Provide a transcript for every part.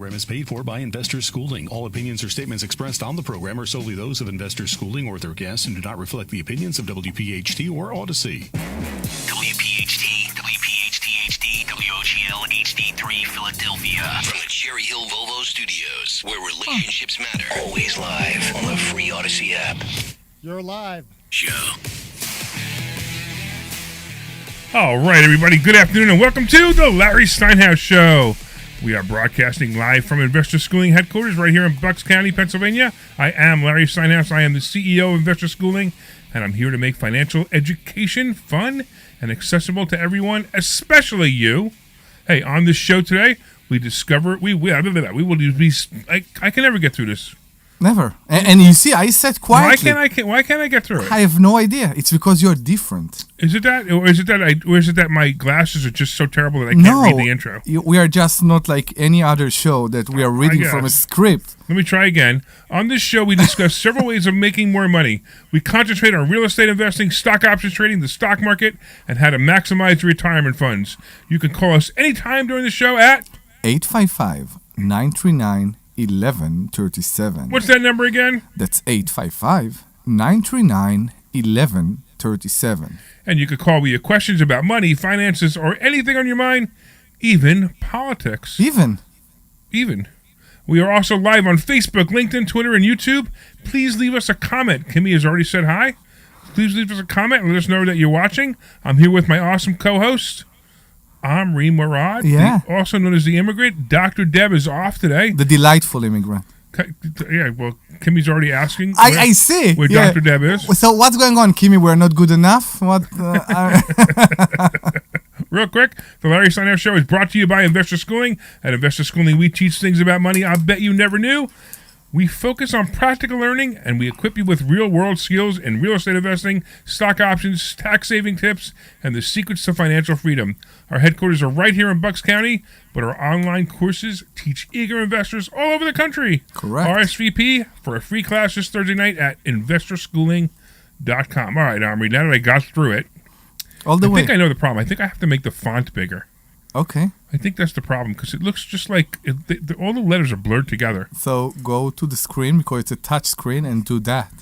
Program is paid for by Investors Schooling. All opinions or statements expressed on the program are solely those of Investors Schooling or their guests and do not reflect the opinions of WPHT or Odyssey. WPHT, WPHT-HD, WOGL HD3 Philadelphia. From the Cherry Hill Volvo Studios, where relationships matter. Always live on the free Odyssey app. You're live. Show. All right, everybody. Good afternoon and welcome to the Larry Steinhouse Show. We are broadcasting live from Investor Schooling headquarters right here in Bucks County, Pennsylvania. I am Larry Steinhouse. I am the CEO of Investor Schooling, and I'm here to make financial education fun and accessible to everyone, especially you. Hey, on this show today, we discover I can never get through this. Never. And you see, I said quietly. Why can't I get through it? I have no idea. It's because you're different. Is it that, or is it that my glasses are just so terrible that I can't read the intro? We are just not like any other show that we are reading from a script. Let me try again. On this show, we discuss several ways of making more money. We concentrate on real estate investing, stock options trading, the stock market, and how to maximize retirement funds. You can call us anytime during the show at 855-939-1137. What's that number again? That's 855-939-1137. And you can call with your questions about money, finances, or anything on your mind, even politics. Even. We are also live on Facebook, LinkedIn, Twitter, and YouTube. Please leave us a comment. Kimmy has already said hi. Please leave us a comment and let us know that you're watching. I'm here with my awesome co-host, Omri Morad, also known as the immigrant. Dr. Deb is off today. The delightful immigrant. Yeah, well, Kimmy's already asking. I see. Where Dr. Deb is. So what's going on, Kimmy? We're not good enough? What? Real quick, the Larry Steinhouse Show is brought to you by Investor Schooling. At Investor Schooling, we teach things about money I bet you never knew. We focus on practical learning, and we equip you with real-world skills in real estate investing, stock options, tax-saving tips, and the secrets to financial freedom. Our headquarters are right here in Bucks County, but our online courses teach eager investors all over the country. Correct. RSVP for a free class this Thursday night at investorschooling.com. All right, Omri, now that I got through it, I think I know the problem. I think I have to make the font bigger. Okay. I think that's the problem because it looks just like all the letters are blurred together. So go to the screen because it's a touch screen and do that.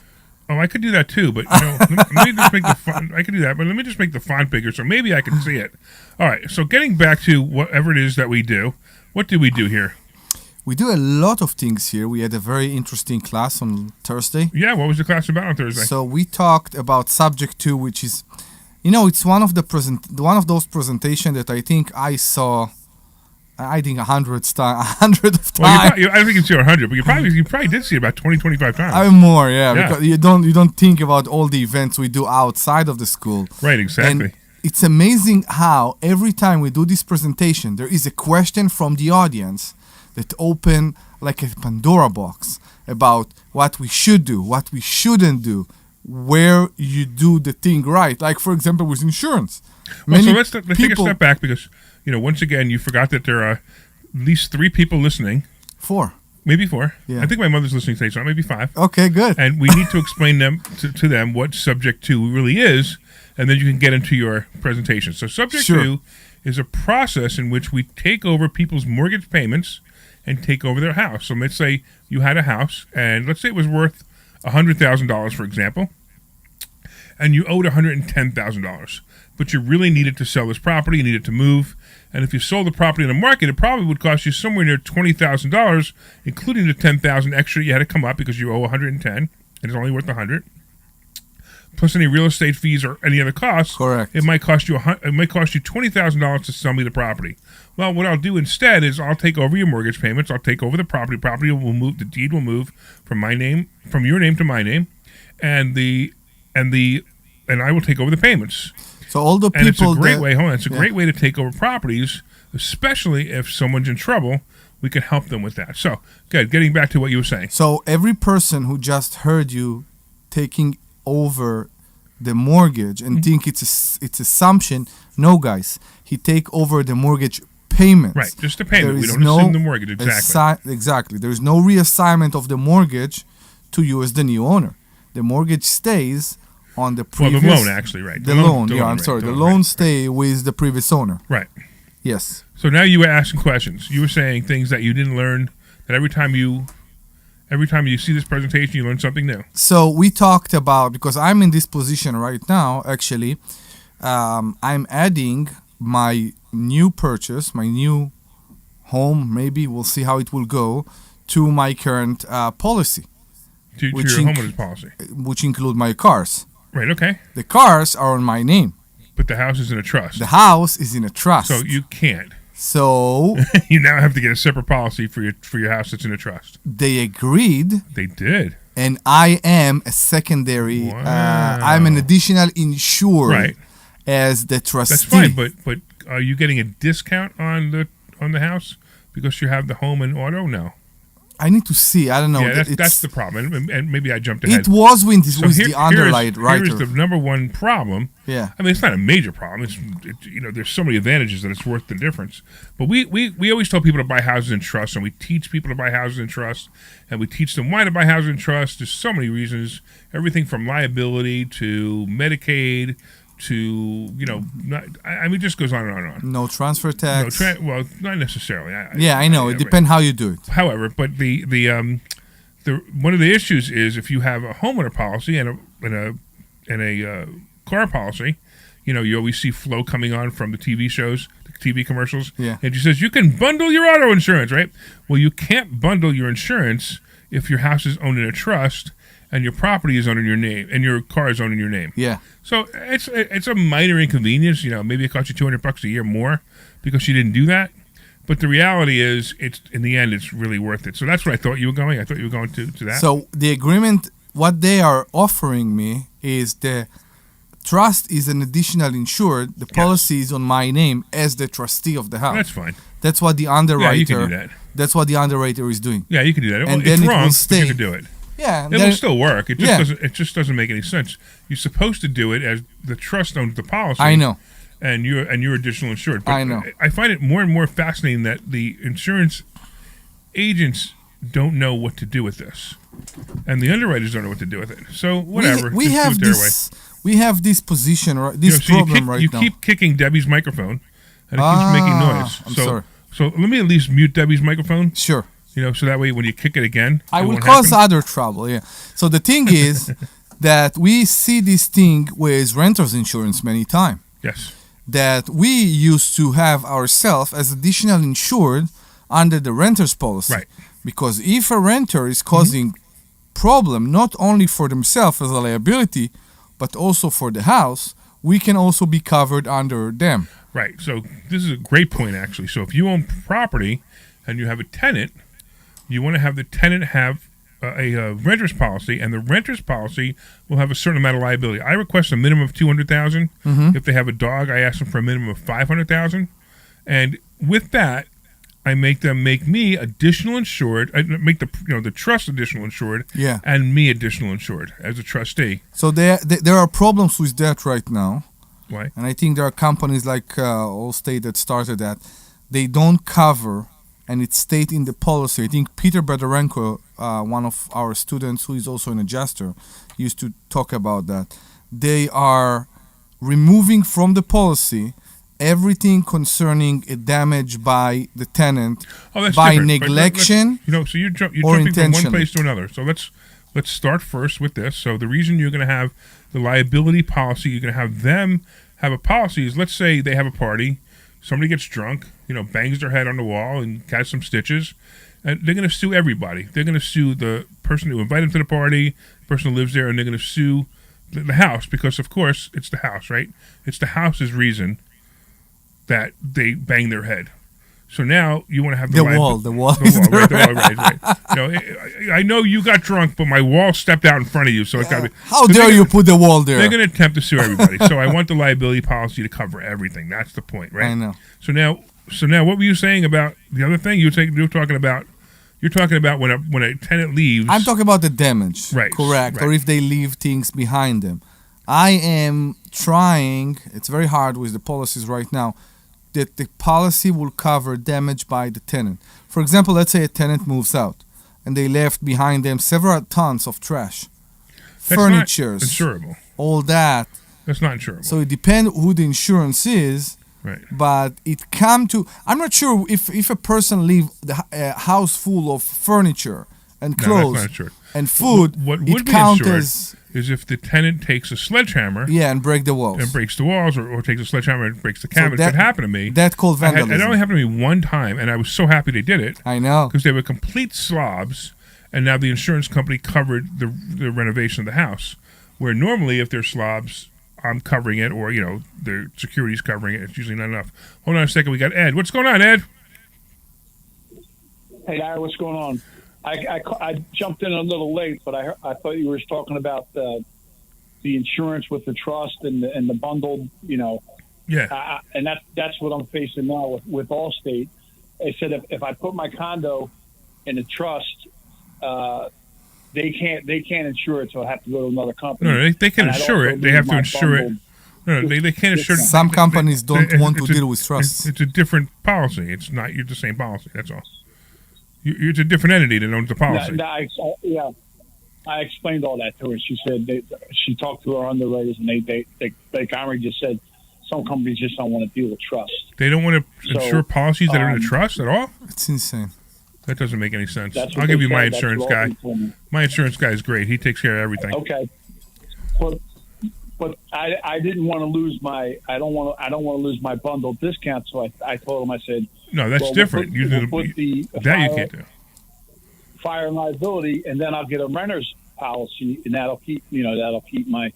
Oh, I could do that too, but let me just make the font. I could do that, but let me just make the font bigger so maybe I can see it. All right. So getting back to whatever it is that we do, what do we do here? We do a lot of things here. We had a very interesting class on Thursday. Yeah. What was the class about on Thursday? So we talked about subject 2, which is, it's one of those presentations that I think I saw. I think 100 of times. Well, I don't think you see 100, but you probably did see it about 20, 25 times. More, yeah. Because you don't think about all the events we do outside of the school. Right, exactly. And it's amazing how every time we do this presentation, there is a question from the audience that open like a Pandora box about what we should do, what we shouldn't do, where you do the thing right. Like, for example, with insurance. Well, so let's take a step back because, once again, you forgot that there are at least 3 people listening. 4. Maybe 4. Yeah. I think my mother's listening today, so maybe 5. Okay, good. And we need to explain to them what subject 2 really is, and then you can get into your presentation. So subject 2 is a process in which we take over people's mortgage payments and take over their house. So let's say you had a house, and let's say it was worth $100,000, for example, and you owed $110,000. But you really needed to sell this property, you needed to move, and if you sold the property in the market, it probably would cost you somewhere near $20,000, including the $10,000 extra you had to come up because you owe $110,000 and it's only worth $100,000. Plus any real estate fees or any other costs. Correct. It might cost you $20,000 to sell me the property. Well, what I'll do instead is I'll take over your mortgage payments. I'll take over the property. Property will move. The deed will move from your name to my name, and I will take over the payments. So all the people. And it's a great way. It's a great way to take over properties, especially if someone's in trouble. We can help them with that. So, good. Getting back to what you were saying. So every person who just heard you taking over the mortgage and think it's assumption. No, guys, he take over the mortgage payments. Right, just the payment. We don't assume the mortgage. Exactly. Exactly. There is no reassignment of the mortgage to you as the new owner. The mortgage stays on the previous... Well, the loan, actually, right. The loan, I'm sorry. The loan stay with the previous owner. Right. Yes. So now you were asking questions. You were saying things that you didn't learn. That every time you see this presentation, you learn something new. So we talked about, because I'm in this position right now, actually, I'm adding my new purchase, my new home, maybe we'll see how it will go, to my current policy. To your homeowner's policy. Which include my cars. Right, okay. The cars are on my name. But the house is in a trust. The house is in a trust. So you can't. So you now have to get a separate policy for your house that's in a trust. They agreed. They did. And I am a secondary. Wow. I'm an additional insured, right, as the trustee. That's fine, but are you getting a discount on the house because you have the home and auto? No. I need to see. I don't know. Yeah, that's the problem, and maybe I jumped ahead. It was with the underwriter. Here's the number one problem. Yeah. I mean, it's not a major problem. There's so many advantages that it's worth the difference. But we always tell people to buy houses in trust, and we teach people to buy houses in trust, and we teach them why to buy houses in trust. There's so many reasons. Everything from liability to Medicaid to, it just goes on and on and on. No transfer tax. Well, not necessarily. I know. It depends how you do it. However, but the one of the issues is if you have a homeowner policy and a car policy, you always see Flo coming on from the TV shows, the TV commercials, and she says you can bundle your auto insurance, right? Well, you can't bundle your insurance if your house is owned in a trust and your property is under your name and your car is owned in your name. Yeah. So it's a minor inconvenience. Maybe it costs you $200 a year more because you didn't do that. But the reality is, in the end, it's really worth it. So that's what I thought you were going. I thought you were going to that. So the agreement, what they are offering me is the trust is an additional insured. The policy is on my name as the trustee of the house. That's fine. That's what the underwriter. Yeah, you can do that. That's what the underwriter is doing. Yeah, you can do that. And it's then wrong, it will stay. but you can do it. Yeah, it will still work. It just doesn't make any sense. You're supposed to do it as the trust owns the policy. I know. And you're additional insured. But I know. I find it more and more fascinating that the insurance agents don't know what to do with this, and the underwriters don't know what to do with it. So whatever. We have this. We have this position, this problem right now. You keep kicking Debbie's microphone, and it keeps making noise. I'm sorry. So let me at least mute Debbie's microphone. Sure. So that way when you kick it again, I will cause other trouble. Yeah. So the thing is that we see this thing with renters insurance many times. Yes. That we used to have ourselves as additional insured under the renter's policy. Right. Because if a renter is causing problem not only for themselves as a liability, but also for the house, we can also be covered under them. Right. So this is a great point, actually. So if you own property and you have a tenant, you want to have the tenant have a renter's policy, and the renter's policy will have a certain amount of liability. I request a minimum of $200,000. If they have a dog, I ask them for a minimum of $500,000. And with that, I make them make me additional insured. I make the trust additional insured, and me additional insured as a trustee. So there are problems with that right now. Why? And I think there are companies like Allstate that started that. They don't cover, and it's stated in the policy. I think Peter Bedorenko, one of our students who is also an adjuster, used to talk about that. They are removing from the policy everything concerning a damage by the tenant by neglection so you're jumping from one place to another. So let's start first with this. So the reason you're going to have the liability policy, you're going to have them have a policy is, let's say they have a party, somebody gets drunk, bangs their head on the wall and has some stitches, and they're going to sue everybody. They're going to sue the person who invited them to the party, the person who lives there, and they're going to sue the house because, of course, it's the house, right? It's the house's reason that they bang their head. So now you want to have the wall, right. I know you got drunk, but my wall stepped out in front of you, so it got to be. How dare you put the wall there? They're going to attempt to sue everybody. So I want the liability policy to cover everything. That's the point, right? I know. So now, what were you saying about the other thing? You're talking about when a tenant leaves. I'm talking about the damage, right? Correct, right. Or if they leave things behind them. I am trying. It's very hard with the policies right now. That the policy will cover damage by the tenant. For example, let's say a tenant moves out and they left behind them several tons of trash, furnitures, insurable. All that. That's not insurable. So it depends who the insurance is. Right. But it come to, I'm not sure if a person leave a house full of furniture and No, clothes that's not insured. and food, What it would be count insured as is if the tenant takes a sledgehammer and break the walls. and breaks the walls, or takes a sledgehammer and breaks the cabinets. that- It happened to me. That called It vandalism. only happened to me one time, and I was so happy they did it I know. because they were complete slobs, and now the insurance company covered the renovation of the house. Where normally, if they're slobs, I'm covering it, or the security's covering it. It's usually not enough. Hold on a second. We got Ed. What's going on, Ed? Hey, Larry, what's going on? I jumped in a little late, but I thought you were talking about the insurance with the trust and the bundled, Yeah. and that's what I'm facing now with Allstate. They said if I put my condo in a trust, they can't insure it, so I have to go to another company. No, they can And I'd insure also it. They have to lose my insure it. bundled- No, they can't insure it. Some companies don't want to It's a- deal with trusts. It's a different policy. It's not the same policy. That's all. It's a different entity that owns the policy. I explained all that to her. She said she talked to her underwriters, and they like Omri just said, some companies just don't want to deal with trust. They don't want to So, insure policies that are in a trust at all? It's insane. That doesn't make any sense. That's what I'll give they you my said. That's insurance what guy. Allstate told me. My insurance guy is great. He takes care of everything. Okay, but I didn't want to lose my I don't want to lose my bundle discount. So I told him, I said, No, that's well, different. We'll put the that you can't do. fire and liability, and then I'll get a renter's policy, and that'll keep my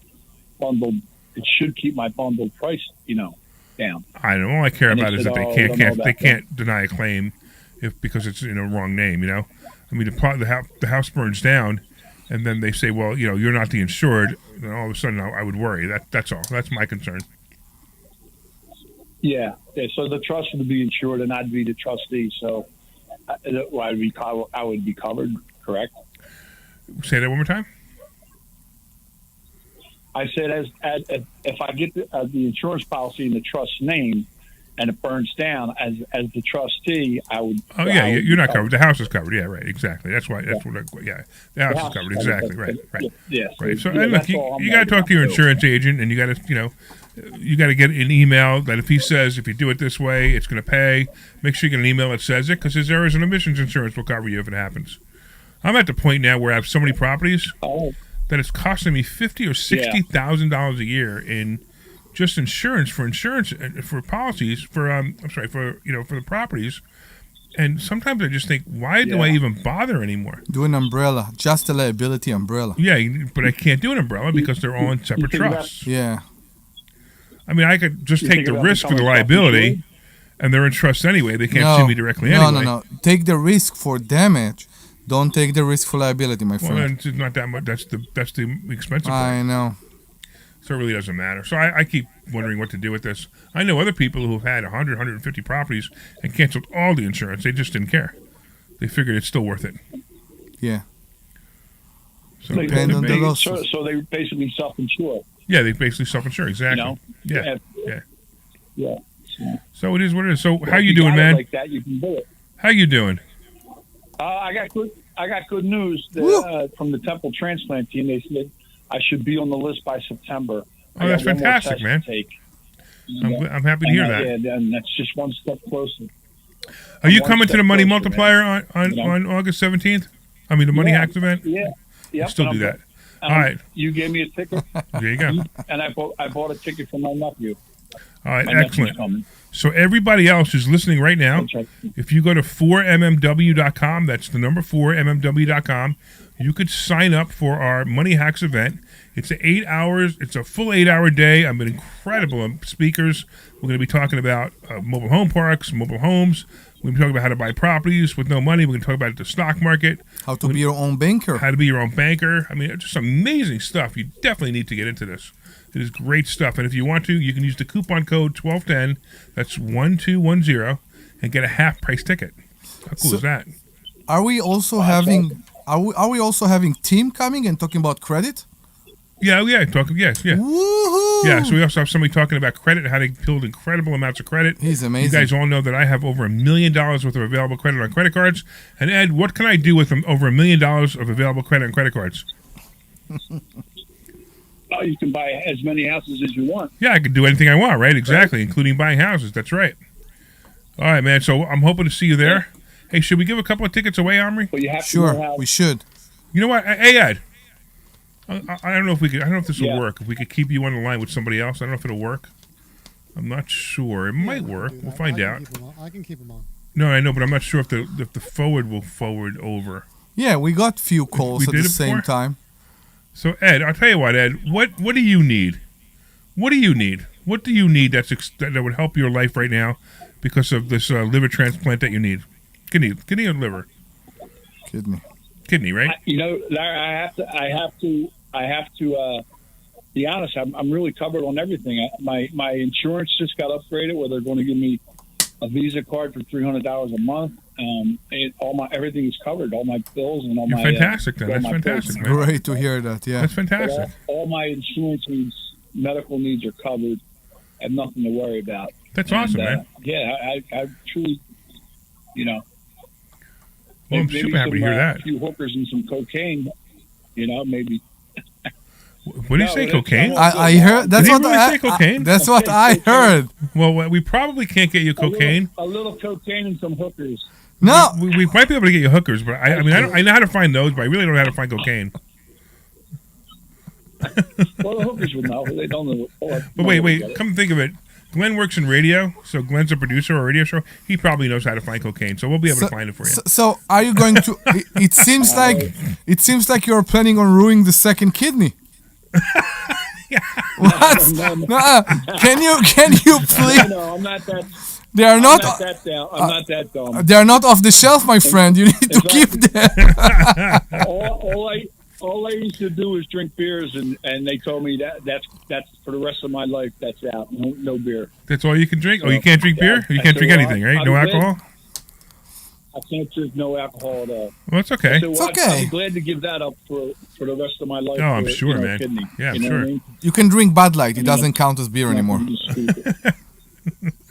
bundled. It should keep my bundled price down. I know. All I care And about they is said, that "Oh, they we don't know can't about deny a claim because it's in a wrong name. I mean, the house burns down, and then they say, well, you're not the insured. Then all of a sudden, I would worry. That's all. That's my concern. Yeah. So the trust would be insured, and I'd be the trustee. So I would be covered. Correct. Say that one more time. I said, if I get the insurance policy in the trust name, and it burns down, as the trustee, I would. Oh yeah, you're not covered. The house is covered. Yeah, right. Exactly. That's why. That's what. The house is covered. Exactly. Right. Yeah. Right. So yeah, and look, that's all I'm you got to talk to your worried about. insurance agent, and you got to you got to get an email that if he says if you do it this way, it's going to pay. Make sure you get an email that says it, because his errors and omissions insurance will cover you if it happens. I'm at the point now where I have so many properties that it's costing me $50,000 or $60,000 a year in just insurance for policies for the properties. And sometimes I just think, why do I even bother anymore? Do an umbrella, just a liability umbrella. Yeah, but I can't do an umbrella because they're all in separate think about- trusts. Yeah. I mean, I could just You take think the about risk for the becoming liability, self-insured? and they're in trust anyway. They can't sue me directly anyway. No. Take the risk for damage. Don't take the risk for liability, my Well, friend. then it's not that much. That's the expensive part. I know. So it really doesn't matter. So I keep wondering what to do with this. I know other people who have had 100, 150 properties and canceled all the insurance. They just didn't care. They figured it's still worth it. Yeah. So Depend on the lawsuit. So they basically self-insure. yeah, they basically self-insure. Exactly. Yeah. Yeah. So it is what it is. So how you If doing, got it man? Like that, you can do it. How you doing? I got good news from the Temple transplant team. They said I should be on the list by September. Oh, that's fantastic, man. I'm happy to hear that. Yeah, and that's just one step closer. Are you one coming to step the Money closer, Multiplier on You know? on August 17th? I mean, the Money Yeah. Hacks event? Yeah. Yep. Still and do I'm- that. All right. You gave me a ticket, There you go. and I bought a ticket for my nephew. All right, My nephew's excellent. coming. So everybody else who's listening right now, That's right. if you go to 4mmw.com, that's the number 4mmw.com, you could sign up for our Money Hacks event. It's It's a full 8-hour day. I'm incredible speakers. We're going to be talking about mobile home parks, mobile homes. We're going to be talking about how to buy properties with no money. We're going to talk about the stock market, How to be your own banker. how to be your own banker. I mean, it's just amazing stuff. You definitely need to get into this. It is great stuff. And if you want to, you can use the coupon code 1210. That's 1210 and get a half price ticket. How cool So- is that? Are we also having team coming and talking about credit? Yeah. Yeah. Woohoo! Yeah, so we also have somebody talking about credit and how to build incredible amounts of credit. He's amazing. You guys all know that I have over $1 million worth of available credit on credit cards. And Ed, what can I do with over $1 million of available credit on credit cards? you can buy as many houses as you want. Yeah, I can do anything I want, right? Exactly, including buying houses. That's right. All right, man. So I'm hoping to see you there. Hey, should we give a couple of tickets away, Omri? But you have to know how. We should. You know what? Hey, Ed. I don't know if we could. I don't know if this will Yeah. work. If we could keep you on the line with somebody else, I don't know if it'll work. I'm not sure. It might work. We'll find out. I can keep them on. No, I know, but I'm not sure if the forward will forward over. Yeah, we got few calls We at did the it same before? time. So Ed, I'll tell you what, Ed. What do you need? What do you need? What do you need that would help your life right now because of this liver transplant that you need? Kidney or liver? Kidney, right? Larry, I have to be honest. I'm really covered on everything. My insurance just got upgraded, where they're going to give me a Visa card for $300 a month. And everything is covered. All my bills and all You're my fantastic. Then all that's my fantastic, bills. man. Great to hear that. Yeah. That's fantastic. All my insurance needs, medical needs are covered. I have nothing to worry about. That's awesome, man. Yeah, I truly, Well, I'm maybe super happy to hear a that. few hookers and some cocaine, maybe. What do you say, cocaine? I heard. That's Did he what really I. say cocaine? That's what I heard. Well, we probably can't get you cocaine. A little cocaine and some hookers. No. We might be able to get you hookers, but I know how to find those, but I really don't know how to find cocaine. Well, the hookers would know. They don't know. But wait. Come to think of it, Glenn works in radio, so Glenn's a producer of a radio show. He probably knows how to find cocaine, so we'll be able to find it for you. So are you going to? It seems like you're planning on ruining the second kidney. What? No. Can you please? No, I'm not that. They are not. I'm not that down. I'm not that dumb. They are not off the shelf, my friend. You need to keep them. All I used to do is drink beers, and they told me that's for the rest of my life. That's out. No beer. That's all you can drink? Oh, you can't drink beer? You can't drink anything, right? No alcohol? I can't drink no alcohol at all. Well, it's okay. So It's I'd okay. be glad to give that up for the rest of my life. Oh, I'm for, sure, man. Kidney, Yeah, I'm you know sure. what I mean? You can drink Bud Light. It doesn't count as beer anymore.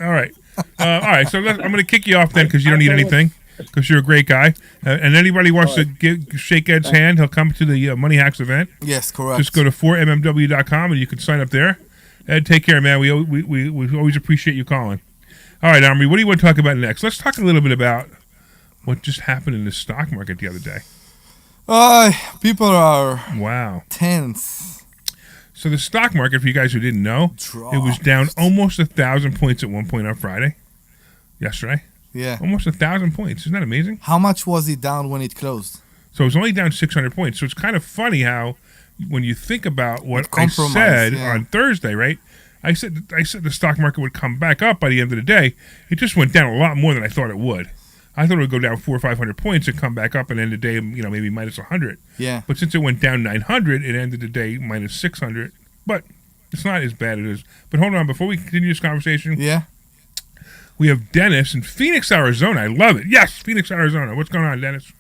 All right. All right, so I'm going to kick you off then because you don't need anything because you're a great guy. And anybody wants to shake Ed's hand, he'll come to the Money Hacks event. Yes, correct. Just go to 4mmw.com and you can sign up there. Ed, take care, man. We always appreciate you calling. All right, Omri, what do you want to talk about next? Let's talk a little bit about what just happened in the stock market the other day. People are Wow. tense. So the stock market, for you guys who didn't know, it was down almost 1,000 points at one point on Friday. Yesterday. Yeah. Almost 1,000 points. Isn't that amazing? How much was it down when it closed? So it was only down 600 points. So it's kind of funny how, when you think about what I Compromise, said yeah. on Thursday, right? I said the stock market would come back up by the end of the day. It just went down a lot more than I thought it would. I thought it would go down 400 or 500 points and come back up and end the day, maybe minus 100. Yeah. But since it went down 900, it ended the day minus 600. But it's not as bad as it is. But hold on, before we continue this conversation, Yeah. we have Dennis in Phoenix, Arizona. I love it. Yes, Phoenix, Arizona. What's going on, Dennis?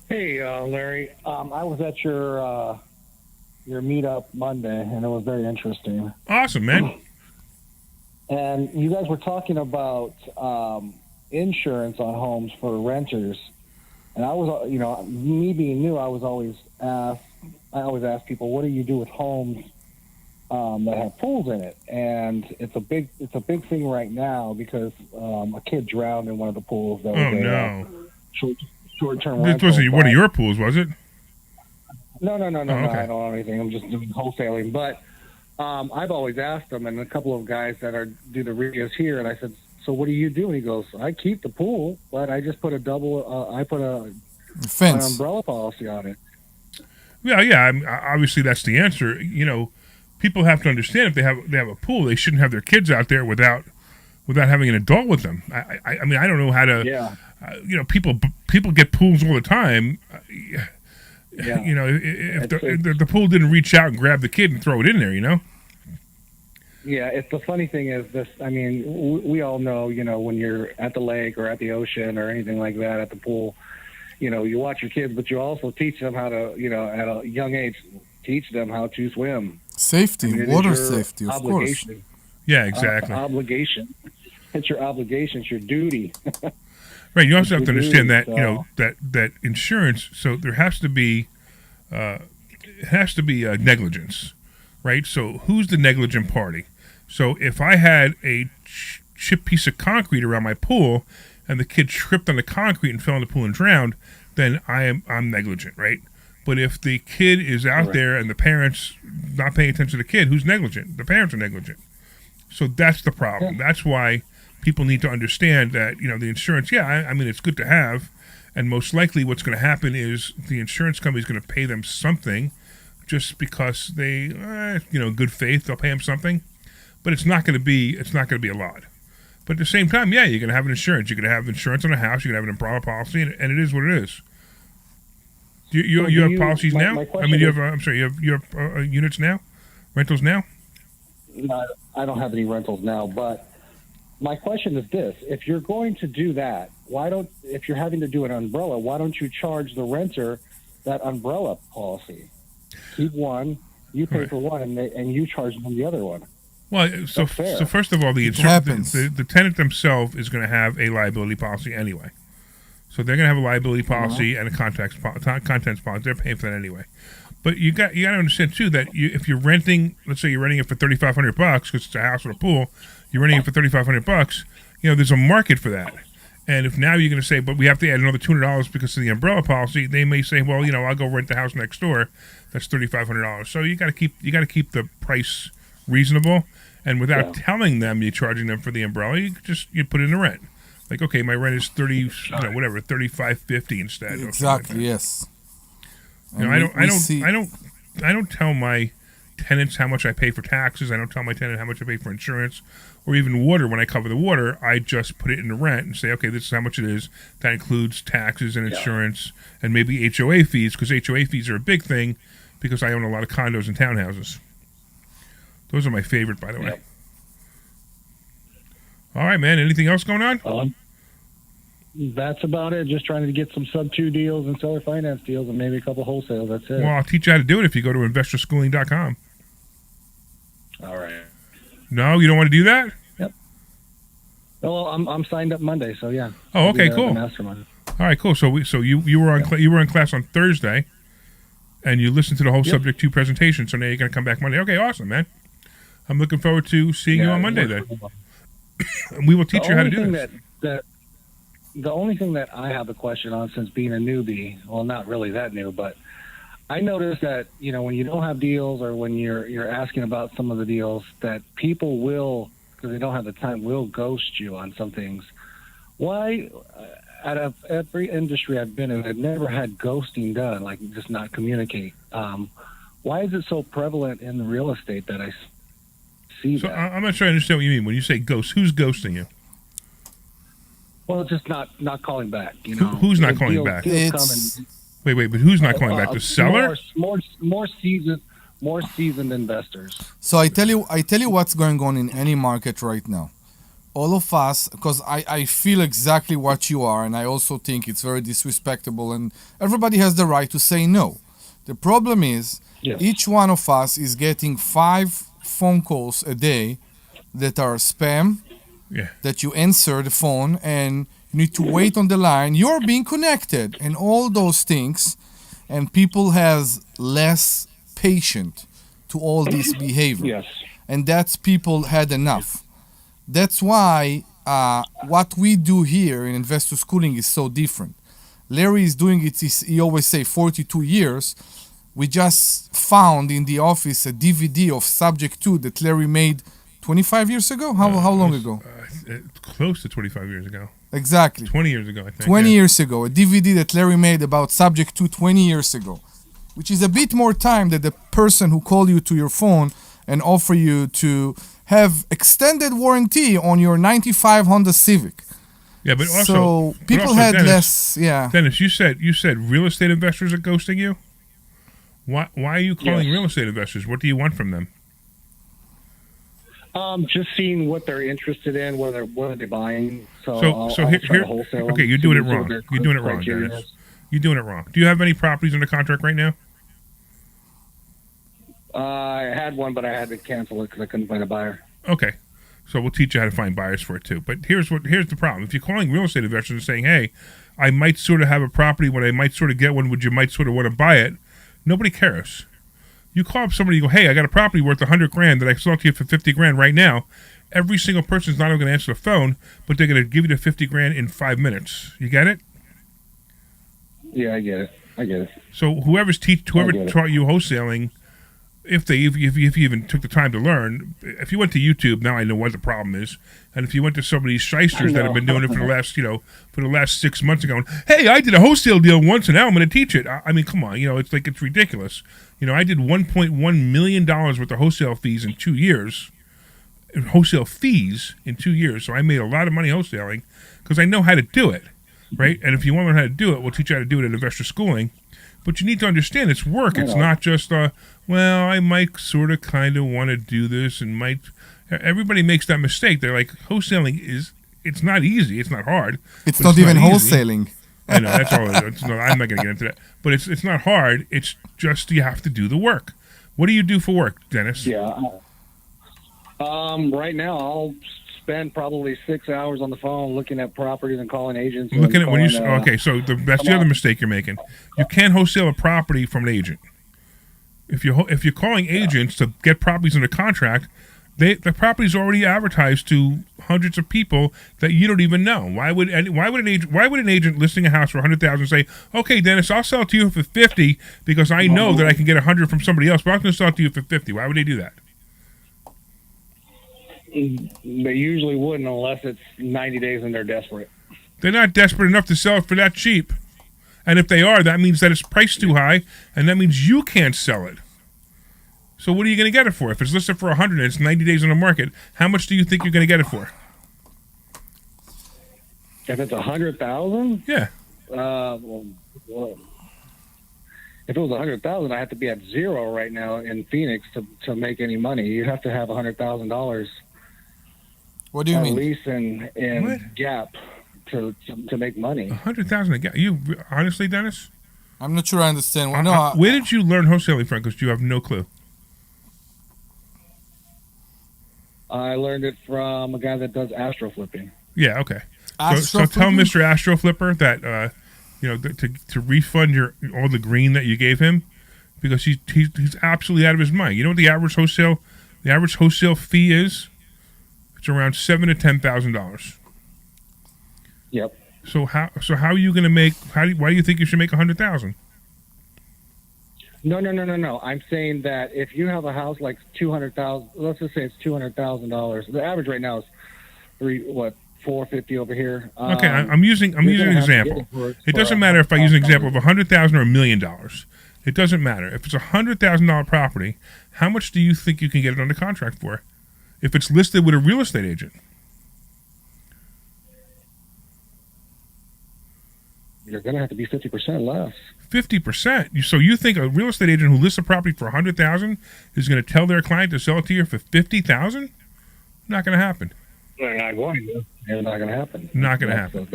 Hey, Larry. I was at your meetup Monday, and it was very interesting. Awesome, man. And you guys were talking about insurance on homes for renters. And I was, me being new, I always ask people, what do you do with homes that have pools in it? And it's a big thing right now because a kid drowned in one of the pools. That was no. Short-term This rental. wasn't one of your pools, was it? No. okay. I don't know anything. I'm just doing wholesaling. But I've always asked them, and a couple of guys that do the radios here, and I said, so what do you do? And he goes, I keep the pool, but I just put an Fence. umbrella policy on it. Yeah. Obviously, that's the answer. People have to understand if they have a pool, they shouldn't have their kids out there without having an adult with them. I mean, I don't know how to. Yeah. People get pools all the time. Yeah. If the pool didn't reach out and grab the kid and throw it in there, Yeah, it's the funny thing is this. I mean, we all know, when you're at the lake or at the ocean or anything like that at the pool, you watch your kids, but you also teach them how to, at a young age, teach them how to swim. Safety, I mean, water it's your safety, of course. obligation. Yeah, exactly. Obligation. It's your obligation. It's your duty. Right. You also have to understand that So- that insurance. So there has to be, it has to be negligence, right? So who's the negligent party? So if I had a chipped piece of concrete around my pool and the kid tripped on the concrete and fell in the pool and drowned, then I'm negligent, right? But if the kid is out there and the parents not paying attention to the kid, who's negligent? The parents are negligent. So that's the problem. That's why people need to understand that, the insurance, I mean, it's good to have. And most likely what's going to happen is the insurance company is going to pay them something just because they, good faith, they'll pay them something. But it's not going to be a lot. But at the same time, you're going to have an insurance. You're going to have insurance on a house. You're going to have an umbrella policy, and it is what it is. You have policies now? I mean, you have units now? Rentals now? No, I don't have any rentals now, but my question is this. If you're going to do that, if you're having to do an umbrella, why don't you charge the renter that umbrella policy? Keep one, you pay for one, and you charge them the other one. Well, so first of all, the tenant themselves is going to have a liability policy anyway. So they're going to have a liability policy and a contents policy. They're paying for that anyway. But you got to understand too that if you're renting, let's say you're renting it for $3,500 because it's a house with a pool, you're renting it for $3,500. There's a market for that. And if now you're going to say, but we have to add another $200 because of the umbrella policy, they may say, well, I'll go rent the house next door. That's $3,500. So you got to keep the price reasonable, and without telling them you're charging them for the umbrella, you put in the rent. Like, okay, my rent is $35.50 instead. Exactly. Yes. I don't tell my tenants how much I pay for taxes. I don't tell my tenant how much I pay for insurance, or even water. When I cover the water, I just put it in the rent and say, okay, this is how much it is. That includes taxes and insurance and maybe HOA fees, because HOA fees are a big thing because I own a lot of condos and townhouses. Those are my favorite, by the way. All right, man. Anything else going on? That's about it. Just trying to get some sub-2 deals and seller finance deals and maybe a couple wholesale. That's it. Well, I'll teach you how to do it if you go to investorschooling.com. All right. No, you don't want to do that? Yep. Well, I'm signed up Monday, so yeah. Oh, okay, cool. Mastermind. All right, cool. So you were on you were in class on Thursday, and you listened to the whole subject 2 presentation. So now you're going to come back Monday. Okay, awesome, man. I'm looking forward to seeing you on Monday then. And we will teach you how to do this. The only thing that I have a question on, since being a newbie, well, not really that new, but I noticed that, when you don't have deals, or when you're asking about some of the deals, that people will, because they don't have the time, will ghost you on some things. Why, out of every industry I've been in, I've never had ghosting done, like just not communicate. Why is it so prevalent in the real estate that I see that? I'm not sure I understand what you mean. When you say ghost, who's ghosting you? Well, it's just not calling back. Who's not calling back? Wait, but who's not calling back? The seller? More seasoned investors. So I tell you what's going on in any market right now. All of us, because I feel exactly what you are, and I also think it's very disrespectful, and everybody has the right to say no. The problem is, each one of us is getting 5 phone calls a day that are spam, that you answer the phone and you need to wait on the line. You're being connected and all those things, and people has less patient to all this behavior. And that's people had enough. That's why what we do here in investor schooling is so different. Larry is doing it, he always say 42 years. We just found in the office a DVD of Subject 2 that Larry made 25 years ago? How long ago? Close to 25 years ago. Exactly. 20 years ago, I think. 20 years ago. A DVD that Larry made about Subject 2 20 years ago, which is a bit more time than the person who called you to your phone and offer you to have extended warranty on your 95 Honda Civic. Yeah, but also... So people had Dennis, less... Dennis, you said real estate investors are ghosting you? Why are you calling real estate investors? What do you want from them? Just seeing what they're interested in, what are they buying. So here, okay, you're doing it wrong. You're doing it wrong, Dennis. You're doing it wrong. Do you have any properties under contract right now? I had one, but I had to cancel it because I couldn't find a buyer. Okay, so we'll teach you how to find buyers for it too. But here's the problem: if you're calling real estate investors and saying, "Hey, I might sort of have a property when I might sort of get one, would you might sort of want to buy it?" Nobody cares. You call up somebody, you go, hey, I got a property worth $100,000 that I sold to you for $50,000 right now. Every single person's not only going to answer the phone, but they're going to give you the $50,000 in 5 minutes. You get it? Yeah, I get it. So whoever taught you wholesaling, if you even took the time to learn, if you went to YouTube, now I know what the problem is. And if you went to some of these shysters that have been doing it for the last 6 months and going, hey, I did a wholesale deal once and now I'm going to teach it. I mean, come on, it's ridiculous. I did $1.1 million worth of wholesale fees in 2 years. Wholesale fees in 2 years. So I made a lot of money wholesaling because I know how to do it, right? And if you want to learn how to do it, we'll teach you how to do it at Investor Schooling. But you need to understand it's work. It's not just, I might sort of kind of want to do this and might. Everybody makes that mistake. They're like, wholesaling it's not easy. It's not hard. It's not even easy. wholesaling. I know, that's all. No, I'm not going to get into that. But it's not hard. It's just you have to do the work. What do you do for work, Dennis? Yeah. Right now, I'll spend probably 6 hours on the phone looking at properties and calling agents. Okay, so that's the other mistake you're making. You can't wholesale a property from an agent. If you're calling agents to get properties under contract, the property's already advertised to hundreds of people that you don't even know. Why would an agent listing a house for $100,000 say, "Okay, Dennis, I'll sell it to you for $50 because I know that I can get $100 from somebody else, but I'm going to sell it to you for $50." Why would they do that? They usually wouldn't unless it's 90 days and they're desperate. They're not desperate enough to sell it for that cheap. And if they are, that means that it's priced too high, and that means you can't sell it. So what are you going to get it for? If it's listed for $100 and it's 90 days on the market, how much do you think you're going to get it for? If it's $100,000? Yeah. Well, if it was $100,000, I have to be at zero right now in Phoenix to make any money. You have to have $100,000. What do you mean? At least in gap to make money. $100,000 a gap. You honestly, Dennis? I'm not sure I understand. Where did you learn wholesaling from? Because you have no clue. I learned it from a guy that does astro flipping. Yeah. Okay. So tell Mr. Astro Flipper that to refund all the green that you gave him, because he's absolutely out of his mind. You know what the average wholesale fee is? It's around $7,000 to $10,000. Yep. So how are you going to make? Why do you think you should make $100,000? No. I'm saying that if you have a house like $200,000, let's just say it's $200,000. The average right now is $450 over here. Okay, I'm using an example. It doesn't matter if I use an example of $100,000 or $1 million. It doesn't matter. If it's a $100,000 property, how much do you think you can get it under contract for? If it's listed with a real estate agent. You're going to have to be 50% less. 50%. So you think a real estate agent who lists a property for $100,000 is going to tell their client to sell it to you for $50,000? Not going to happen. They're not going to. It's not going to happen. Not going to happen.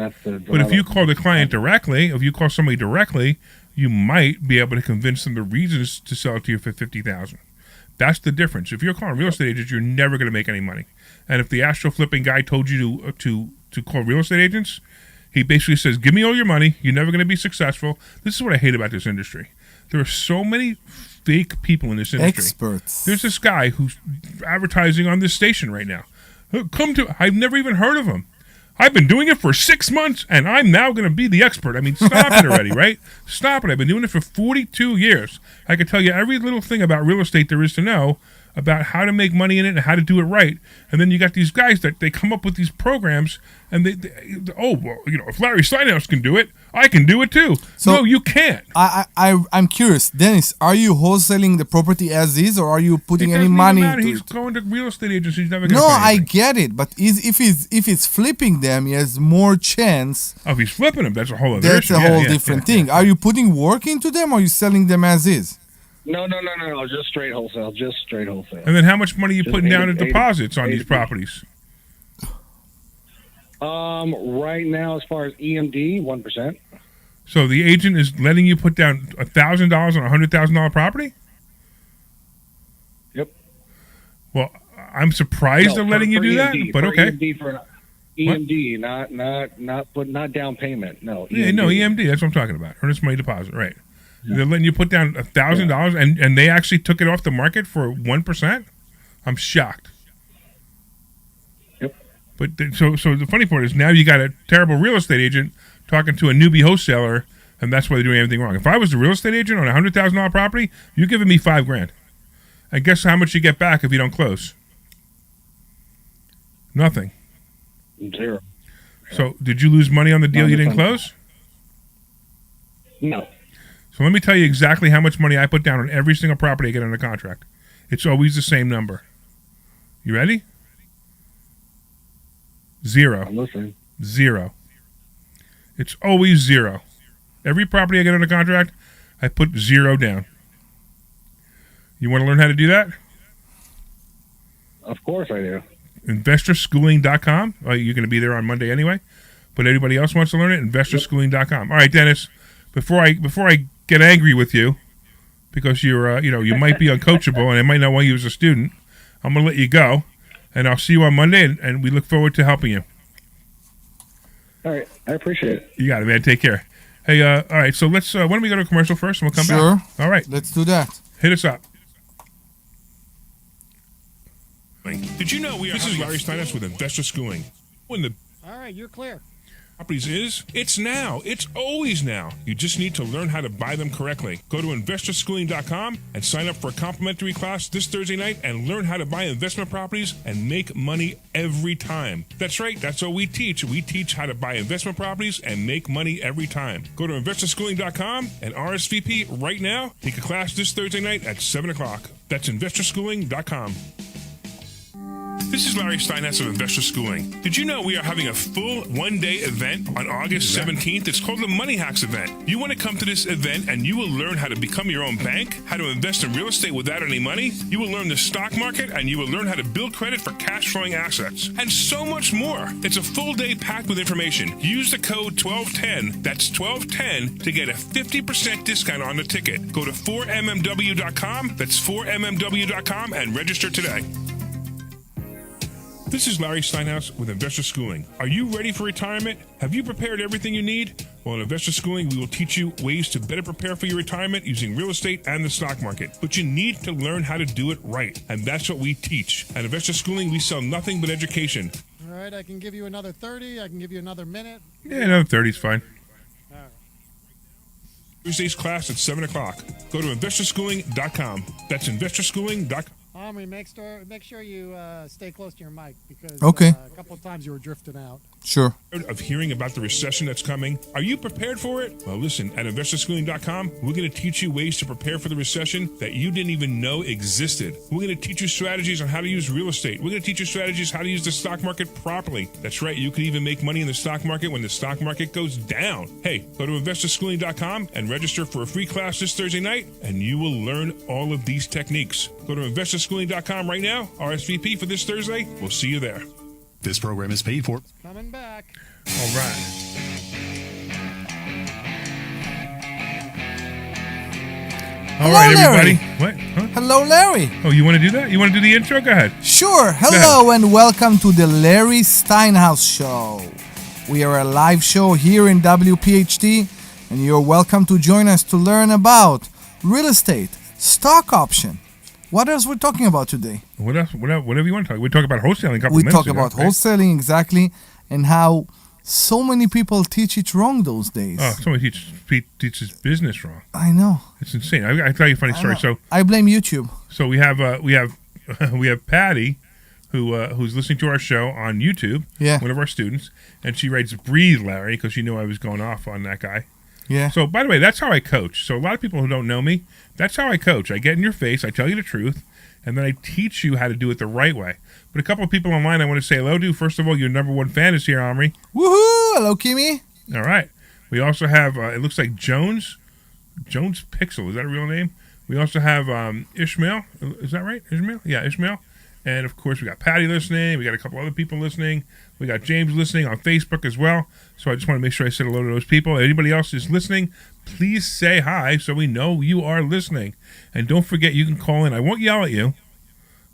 But if you call the client directly, if you call somebody directly, you might be able to convince them the reasons to sell it to you for $50,000. That's the difference. If you're calling real estate agents, you're never going to make any money. And if the astro flipping guy told you to call real estate agents, he basically says, "Give me all your money. You're never going to be successful." This is what I hate about this industry. There are so many fake people in this industry. Experts. There's this guy who's advertising on this station right now. I've never even heard of him. I've been doing it for 6 months, and I'm now going to be the expert. I mean, stop it already, right? Stop it. I've been doing it for 42 years. I can tell you every little thing about real estate there is to know about how to make money in it and how to do it right. And then you got these guys that they come up with these programs, and if Larry Steinhouse can do it, I can do it too. So no, you can't. I'm curious, Dennis. Are you wholesaling the property as is, or are you putting any money? He's going to real estate agents. He's never going to. No, I get it, but if he's flipping them, he has more chance. Oh, if he's flipping them, that's a whole other issue. That's a whole different thing. Yeah. Are you putting work into them, or are you selling them as is? No. Just straight wholesale. And then how much money are you putting down in deposits on these properties? Right now, as far as EMD, 1%. So the agent is letting you put down $1,000 on a $100,000 property? Yep. Well, I'm surprised they're letting you do EMD, that, but okay. EMD, not down payment. No. EMD. Yeah, no, EMD. That's what I'm talking about. Earnest money deposit, right? They're letting you put down $1,000, and they actually took it off the market for 1%. I'm shocked. Yep. But so the funny part is now you got a terrible real estate agent talking to a newbie wholesaler, and that's why they're doing everything wrong. If I was the real estate agent on a $100,000 property, you're giving me $5,000. And guess how much you get back if you don't close? Nothing. 0. So did you lose money on the deal you didn't close? No. So let me tell you exactly how much money I put down on every single property I get under contract. It's always the same number. You ready? 0. I'm listening. 0. It's always 0. Every property I get under contract, I put 0 down. You want to learn how to do that? Of course I do. InvestorSchooling.com. You're going to be there on Monday anyway. But anybody else wants to learn it? InvestorSchooling.com. All right, Dennis. Before I get angry with you, because you're you might be uncoachable and I might not want you as a student, I'm going to let you go, and I'll see you on Monday, and we look forward to helping you. All right. I appreciate it. You got it, man. Take care. Hey, all right. So let's. Why don't we go to a commercial first, and we'll come Sure. back. All right. Let's do that. Hit us up. Did you know we are? This is Larry Steinhouse with Investor Schooling. When the All right, you're clear. properties is, it's now. It's always now. You just need to learn how to buy them correctly. Go to investorschooling.com and sign up for a complimentary class this Thursday night and learn how to buy investment properties and make money every time. That's right. That's what we teach. We teach how to buy investment properties and make money every time. Go to investorschooling.com and RSVP right now. Take a class this Thursday night at 7 o'clock. That's investorschooling.com. This is Larry Steinhouse of Investor Schooling. Did you know we are having a full one-day event on August 17th? It's called the Money Hacks event. You want to come to this event and you will learn how to become your own bank, how to invest in real estate without any money. You will learn the stock market and you will learn how to build credit for cash-flowing assets, and so much more. It's a full day packed with information. Use the code 1210, that's 1210, to get a 50% discount on the ticket. Go to 4mmw.com, that's 4mmw.com, and register today. This is Larry Steinhouse with Investor Schooling. Are you ready for retirement? Have you prepared everything you need? Well, in Investor Schooling, we will teach you ways to better prepare for your retirement using real estate and the stock market. But you need to learn how to do it right, and that's what we teach. At Investor Schooling, we sell nothing but education. All right, I can give you another 30. I can give you another minute. Yeah, another 30 is fine. All right. Thursday's class at 7 o'clock. Go to investorschooling.com. That's investorschooling.com. Omri, make sure you stay close to your mic because Okay. A couple of times you were drifting out. Sure. Of hearing about the recession that's coming. Are you prepared for it? Well, listen, at investorschooling.com, we're going to teach you ways to prepare for the recession that you didn't even know existed. We're going to teach you strategies on how to use real estate. We're going to teach you strategies how to use the stock market properly. That's right, you can even make money in the stock market when the stock market goes down. Hey, go to investorschooling.com and register for a free class this Thursday night, and you will learn all of these techniques. Go to investorschooling.com right now, RSVP for this Thursday. We'll see you there. This program is paid for. Coming back. All right. All Hello, right, Larry. everybody. What? Huh? Hello, Larry. Oh, you want to do that? You want to do the intro? Go ahead. Sure. Hello and welcome to the Larry Steinhouse Show. We are a live show here in WPHT, and you're welcome to join us to learn about real estate, stock option. What else we're talking about today? What else? Whatever you want to talk. We talk about wholesaling a couple We minutes talk ago, about right? wholesaling exactly, and how so many people teach it wrong those days. Oh, somebody teaches business wrong. I know. It's insane. I tell you a funny story. I know. I blame YouTube. So we have we have Patty, who's listening to our show on YouTube. Yeah. One of our students, and she writes "Breathe, Larry" because she knew I was going off on that guy. Yeah. So, by the way, that's how I coach. So, a lot of people who don't know me, that's how I coach. I get in your face, I tell you the truth, and then I teach you how to do it the right way. But a couple of people online I want to say hello to. First of all, your number one fan is here, Omri. Woohoo! Hello, Kimmy. All right. We also have, it looks like Jones Pixel. Is that a real name? We also have Ishmael. Is that right? Ishmael? Yeah, Ishmael. And, of course, we got Patty listening. We got a couple other people listening. We got James listening on Facebook as well. So I just want to make sure I said hello to those people. Anybody else is listening, please say hi so we know you are listening. And don't forget, you can call in. I won't yell at you,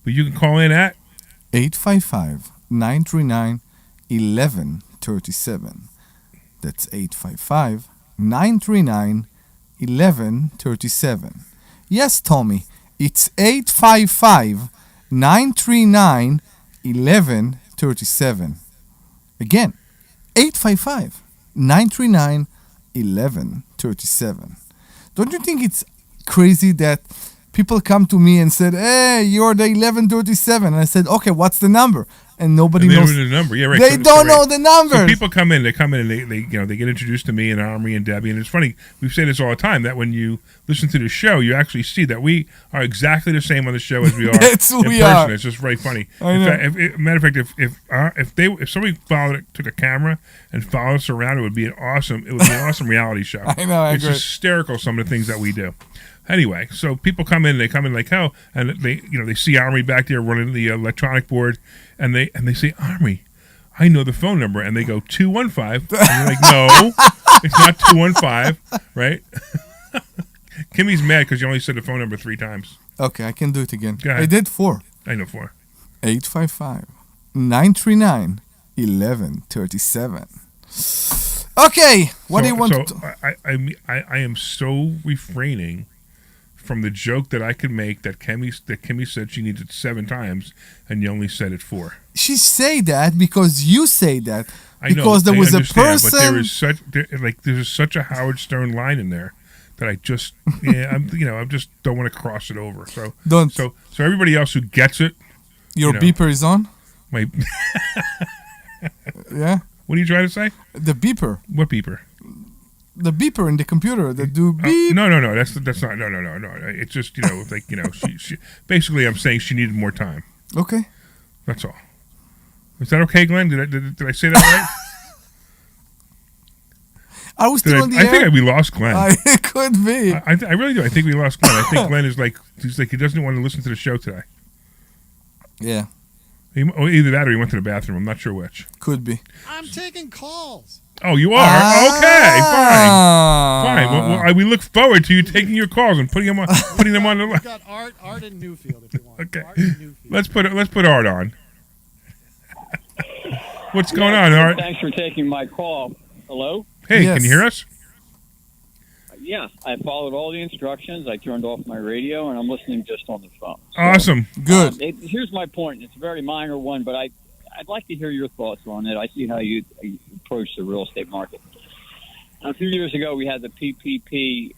but you can call in at 855-939-1137. That's 855-939-1137. 1137. Yes, Tommy, it's 855-939-1137. Again, 855-939-1137. Don't you think it's crazy that people come to me and said, "Hey, you're the 1137," and I said, "Okay, what's the number?" And nobody knows the number. Yeah, right. They don't know the number. So people come in. They come in and they they get introduced to me and Omri and Debbie. And it's funny. We say this all the time that when you listen to the show, you actually see that we are exactly the same on the show as we are That's who in we person. are. It's just very funny. I know. Matter of fact, if somebody took a camera and followed us around, it would be an awesome reality show. I know. I It's agree. hysterical. Some of the things that we do. Anyway, so people come in. They come in like hell, and they see Omri back there running the electronic board, and they say, "Omri, I know the phone number," and they go 215, and you're like, "No, it's not 215, right?" Kimmy's mad because you only said the phone number 3 times. Okay, I can do it again. Go ahead. I did 4. I know 4. 855-939-1137. Okay, what do you want to... I am so refraining from the joke that I could make that Kimmy said she needed 7 times, and you only said it 4. She say that because you say that. I know, because there I was a understand, person... but there's such a Howard Stern line in there that I just I just don't want to cross it over. So Don't. So everybody else who gets it, Your beeper is on? my Yeah? what are you trying to say? The beeper. What beeper? The beeper in the computer that do beep. No. That's not. No. It's just she basically I'm saying she needed more time. Okay. That's all. Is that okay, Glenn? Did I say that right? Are we still on the air? I think we lost Glenn. It could be. I really do. I think we lost Glenn. I think Glenn is he's like he doesn't want to listen to the show today. Yeah. Either that or he went to the bathroom. I'm not sure which. Could be. I'm taking calls. Oh, you are? Okay, fine. Well, we look forward to you taking your calls and putting them on the We've got Art in Newfield if you want. Okay. Art in Newfield. Let's put Art on. What's going on, Art? Thanks for taking my call. Hello? Hey, Yes. can you hear us? Yeah, I followed all the instructions. I turned off my radio, and I'm listening just on the phone. Awesome. Good. Here's my point. It's a very minor one, but I'd like to hear your thoughts on it. I see how you approach the real estate market. A few years ago, we had the PPP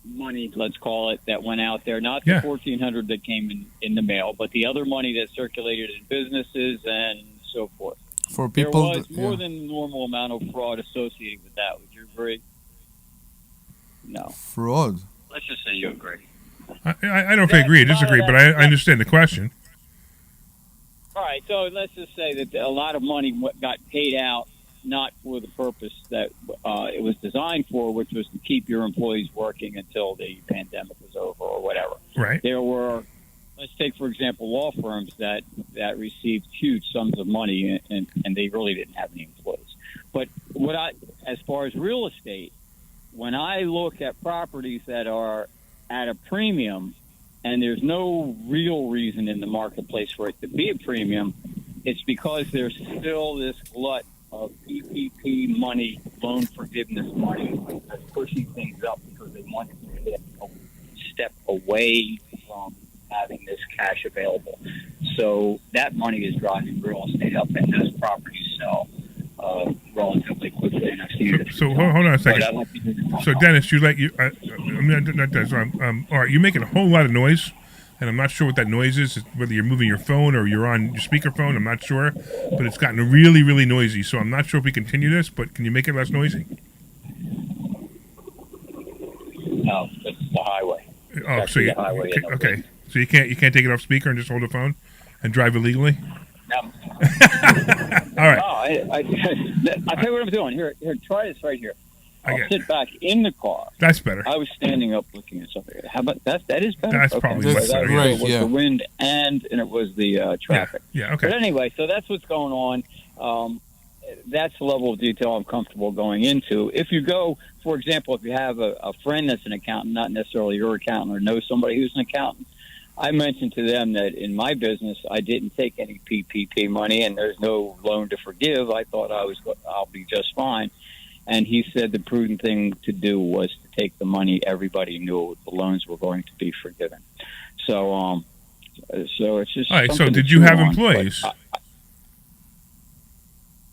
money, let's call it, that went out there. Not the $1,400 that came in the mail, but the other money that circulated in businesses and so forth. For people... There was more than the normal amount of fraud associated with that. Would you agree? No. Fraud. Let's just say you agree. I don't know if I agree or disagree, but I understand the question. All right, so let's just say that a lot of money got paid out not for the purpose that it was designed for, which was to keep your employees working until the pandemic was over or whatever. Right. There were, let's take, for example, law firms that received huge sums of money, and they really didn't have any employees. But as far as real estate, when I look at properties that are at a premium and there's no real reason in the marketplace for it to be a premium, it's because there's still this glut of PPP money, loan forgiveness money, that's pushing things up because they want to get a step away from having this cash available. So that money is driving real estate up, and those properties sell relatively quickly. And I've seen it. So hold on a second. So Dennis, all right, you're making a whole lot of noise, and I'm not sure what that noise is. Whether you're moving your phone or you're on your speakerphone, I'm not sure. But it's gotten really, really noisy. So I'm not sure if we continue this. But can you make it less noisy? No, it's the highway. Oh, so okay. So you can't take it off speaker and just hold the phone and drive illegally? No. All right. No, I'll tell you what I'm doing. Here, try this right here. I'll sit back in the car. That's better. I was standing up looking at something. How about that? That is better. That's probably better. Right, it was the wind and it was the traffic. Yeah, okay. But anyway, so that's what's going on. That's the level of detail I'm comfortable going into. If you go, for example, if you have a friend that's an accountant, not necessarily your accountant, or know somebody who's an accountant, I mentioned to them that in my business, I didn't take any PPP money, and there's no loan to forgive. I thought I'll be just fine. And he said the prudent thing to do was to take the money. Everybody knew the loans were going to be forgiven. So it's just. All right. So something to did you chew have on, employees? but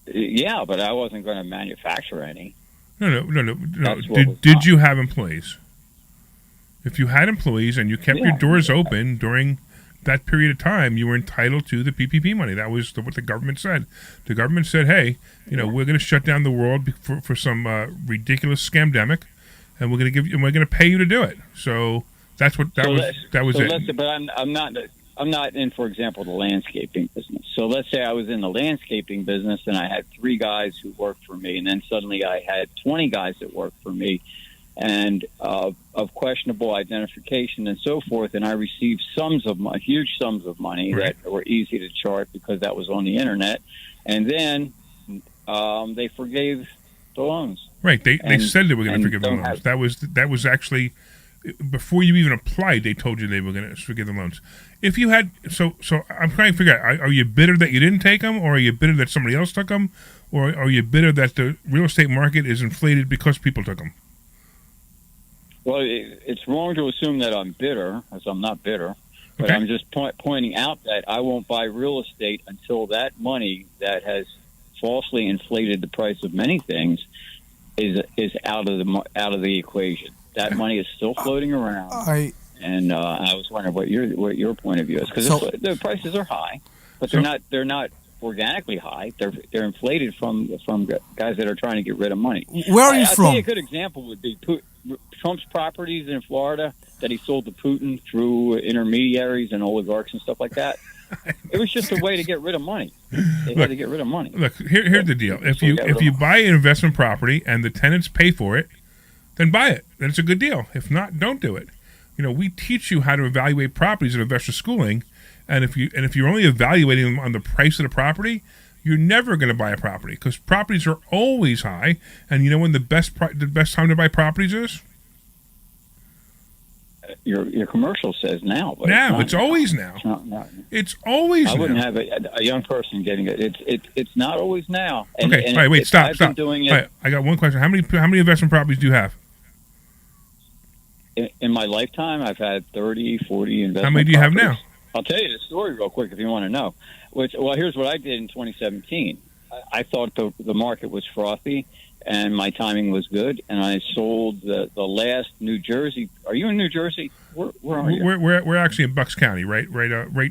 yeah, but I wasn't going to manufacture any. No. That's what was Did not. you have employees? If you had employees and you kept your doors open during that period of time, you were entitled to the PPP money. That was what the government said. The government said, "Hey, we're going to shut down the world for some ridiculous scamdemic, and we're going to pay you to do it." So that's what that was it. But I'm not in, for example, the landscaping business. So let's say I was in the landscaping business and I had 3 guys who worked for me, and then suddenly I had 20 guys that worked for me, and of questionable identification and so forth, and I received huge sums of money Right. that were easy to chart because that was on the internet, and then they forgave the loans. Right. They said they were going to forgive the don't loans. have- That was actually before you even applied. They told you they were going to forgive the loans. If you had so I'm trying to figure out: are you bitter that you didn't take them, or are you bitter that somebody else took them, or are you bitter that the real estate market is inflated because people took them? Well, it's wrong to assume that I'm bitter, as I'm not bitter. But Okay. I'm just pointing out that I won't buy real estate until that money that has falsely inflated the price of many things is out of the equation. That money is still floating around, and I was wondering what your point of view is, because the prices are high, but they're not organically high. They're inflated from guys that are trying to get rid of money. Where are you I'll from? tell you a good example would be Trump's properties in Florida that he sold to Putin through intermediaries and oligarchs and stuff like that. It was just a way to get rid of money. They had to get rid of money. Look, here's the deal: if you buy an investment property and the tenants pay for it, then buy it. Then it's a good deal. If not, don't do it. We teach you how to evaluate properties at Investor Schooling, and if you're only evaluating them on the price of the property, you're never going to buy a property because properties are always high. And you know when the best time to buy properties is? Your commercial says now, but Now it's always now. It's not now. It's always. I wouldn't now. have a young person getting it. It's not always now. Okay, all right, wait, stop. I've been doing it. All right, I got one question. How many investment properties do you have? In my lifetime, I've had 30, 40 investment. How many do you have properties. now? I'll tell you the story real quick if you want to know. Here's what I did in 2017. I thought the market was frothy, and my timing was good, and I sold the last New Jersey. Are you in New Jersey? Where are you? We're actually in Bucks County, right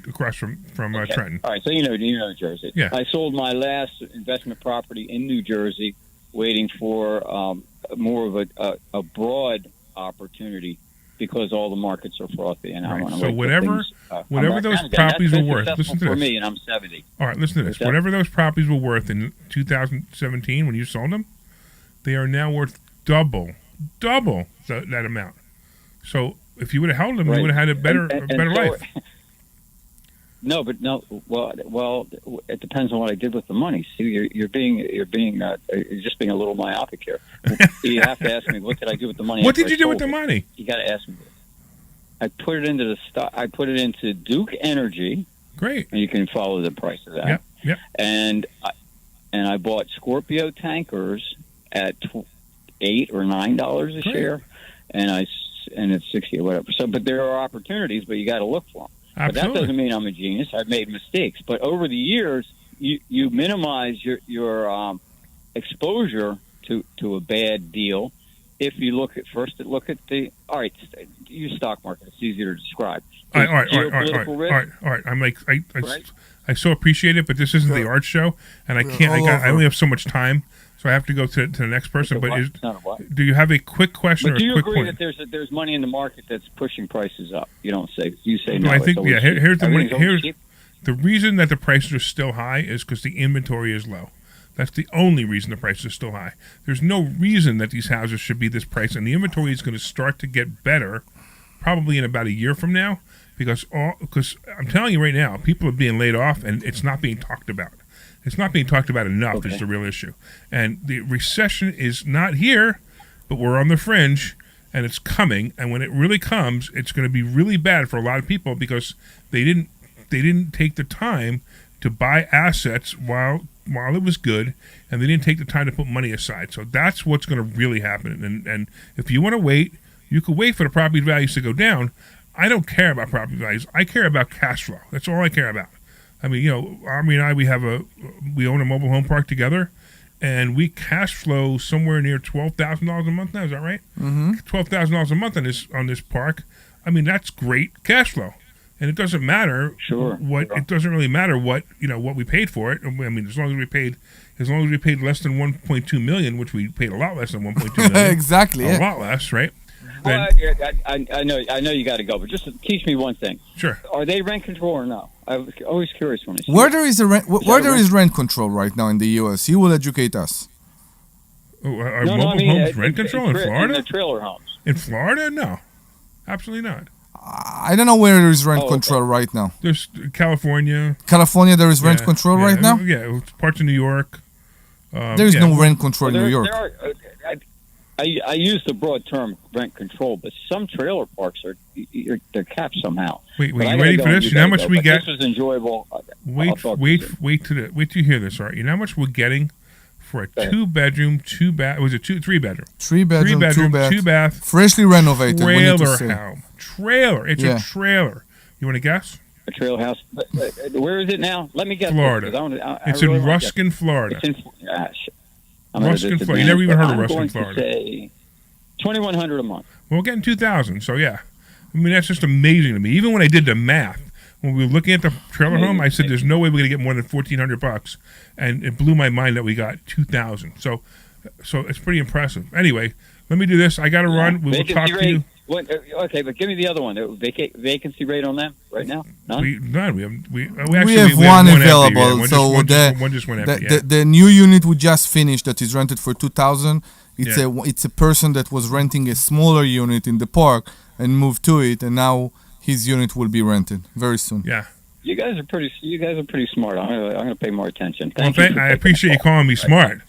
across from Okay. Trenton. All right, so you know New Jersey. Yeah. I sold my last investment property in New Jersey, waiting for more of a broad opportunity because all the markets are frothy, and I want to. So whatever those properties were worth. Listen to for this. me, and I'm 70. All right, listen to this. Whatever those properties were worth in 2017 when you sold them, they are now worth double that amount. So if you would have held them, you would have had a better life. No, but no. Well, it depends on what I did with the money. See, you're just being a little myopic here. You have to ask me, what did I do with the money? What did you do with the money? You got to ask me. I put it into the stock. I put it into Duke Energy. Great. And you can follow the price of that. Yep. And I bought Scorpio tankers at $8 or $9 a share, and it's 60 or whatever. So, but there are opportunities, but you got to look for them. Absolutely. But that doesn't mean I'm a genius. I've made mistakes. But over the years, you minimize your exposure to a bad deal. If you look at use stock market. It's easier to describe. All right. I'm like I so appreciate it, but this isn't the art show, and I can't. I only have so much time, so I have to go to the next person. But do you have a quick question but or do a you quick agree point? that there's money in the market that's pushing prices up? You don't say. You say No, no. I think here's cheap. the reason that the prices are still high is because the inventory is low. That's the only reason the prices are still high. There's no reason that these houses should be this price, and the inventory is going to start to get better probably in about a year from now because I'm telling you right now, people are being laid off, and it's not being talked about. It's not being talked about enough is the real issue. And the recession is not here, but we're on the fringe, and it's coming. And when it really comes, it's going to be really bad for a lot of people because they didn't take the time to buy assets while while it was good, and they didn't take the time to put money aside. So that's what's going to really happen. And if you want to wait, you could wait for the property values to go down. I don't care about property values. I care about cash flow. That's all I care about. I mean, Omri and I, we own a mobile home park together, and we cash flow somewhere near $12,000 a month now. Is that right? Mm-hmm. $12,000 a month on this park. I mean, that's great cash flow, and it doesn't matter It doesn't really matter what we paid for it. I mean, as long as we paid less than 1.2 million, which we paid a lot less than 1.2 million. Exactly. A lot less, right? I know you got to go, but just teach me one thing. Sure. Are they rent control or no? I was always curious when I see Where there is rent control right now in the U.S., you will educate us. Are mobile homes rent control in Florida? In the trailer homes. In Florida, no, absolutely not. I don't know where there is rent control right now. There's California. California, there is rent control right now? Yeah, parts of New York. There is no rent control in New York. I use the broad term rent control, but some trailer parks they're capped somehow. Wait, you ready for this? You know how much we get? This was enjoyable. Wait till you hear this. All right, you know how much we're getting for a 2-bedroom, 2-bath? Was it 3-bedroom? 3-bedroom, 2-bath, freshly renovated. Trailer home. Trailer. It's a trailer. You want to guess? A trailer house. Where is it now? Let me guess. Florida. It's in Ruskin, Florida. It's in Ruskin, Florida. You never even heard of Ruskin, Florida. Say $2,100 a month. Well, we're getting $2,000. So yeah, I mean that's just amazing to me. Even when I did the math, when we were looking at the trailer home, I said, "There's no way we're going to get more than $1,400," and it blew my mind that we got $2,000. So it's pretty impressive. Anyway, let me do this. I got to run. We will talk to you. Okay, but give me the other one. Vacancy rate on them right now? None. We have one available. One just went empty. The new unit we just finished that is rented for $2,000. It's a person that was renting a smaller unit in the park and moved to it, and now his unit will be rented very soon. Yeah. You guys are pretty smart. I'm gonna pay more attention. I appreciate you calling me smart.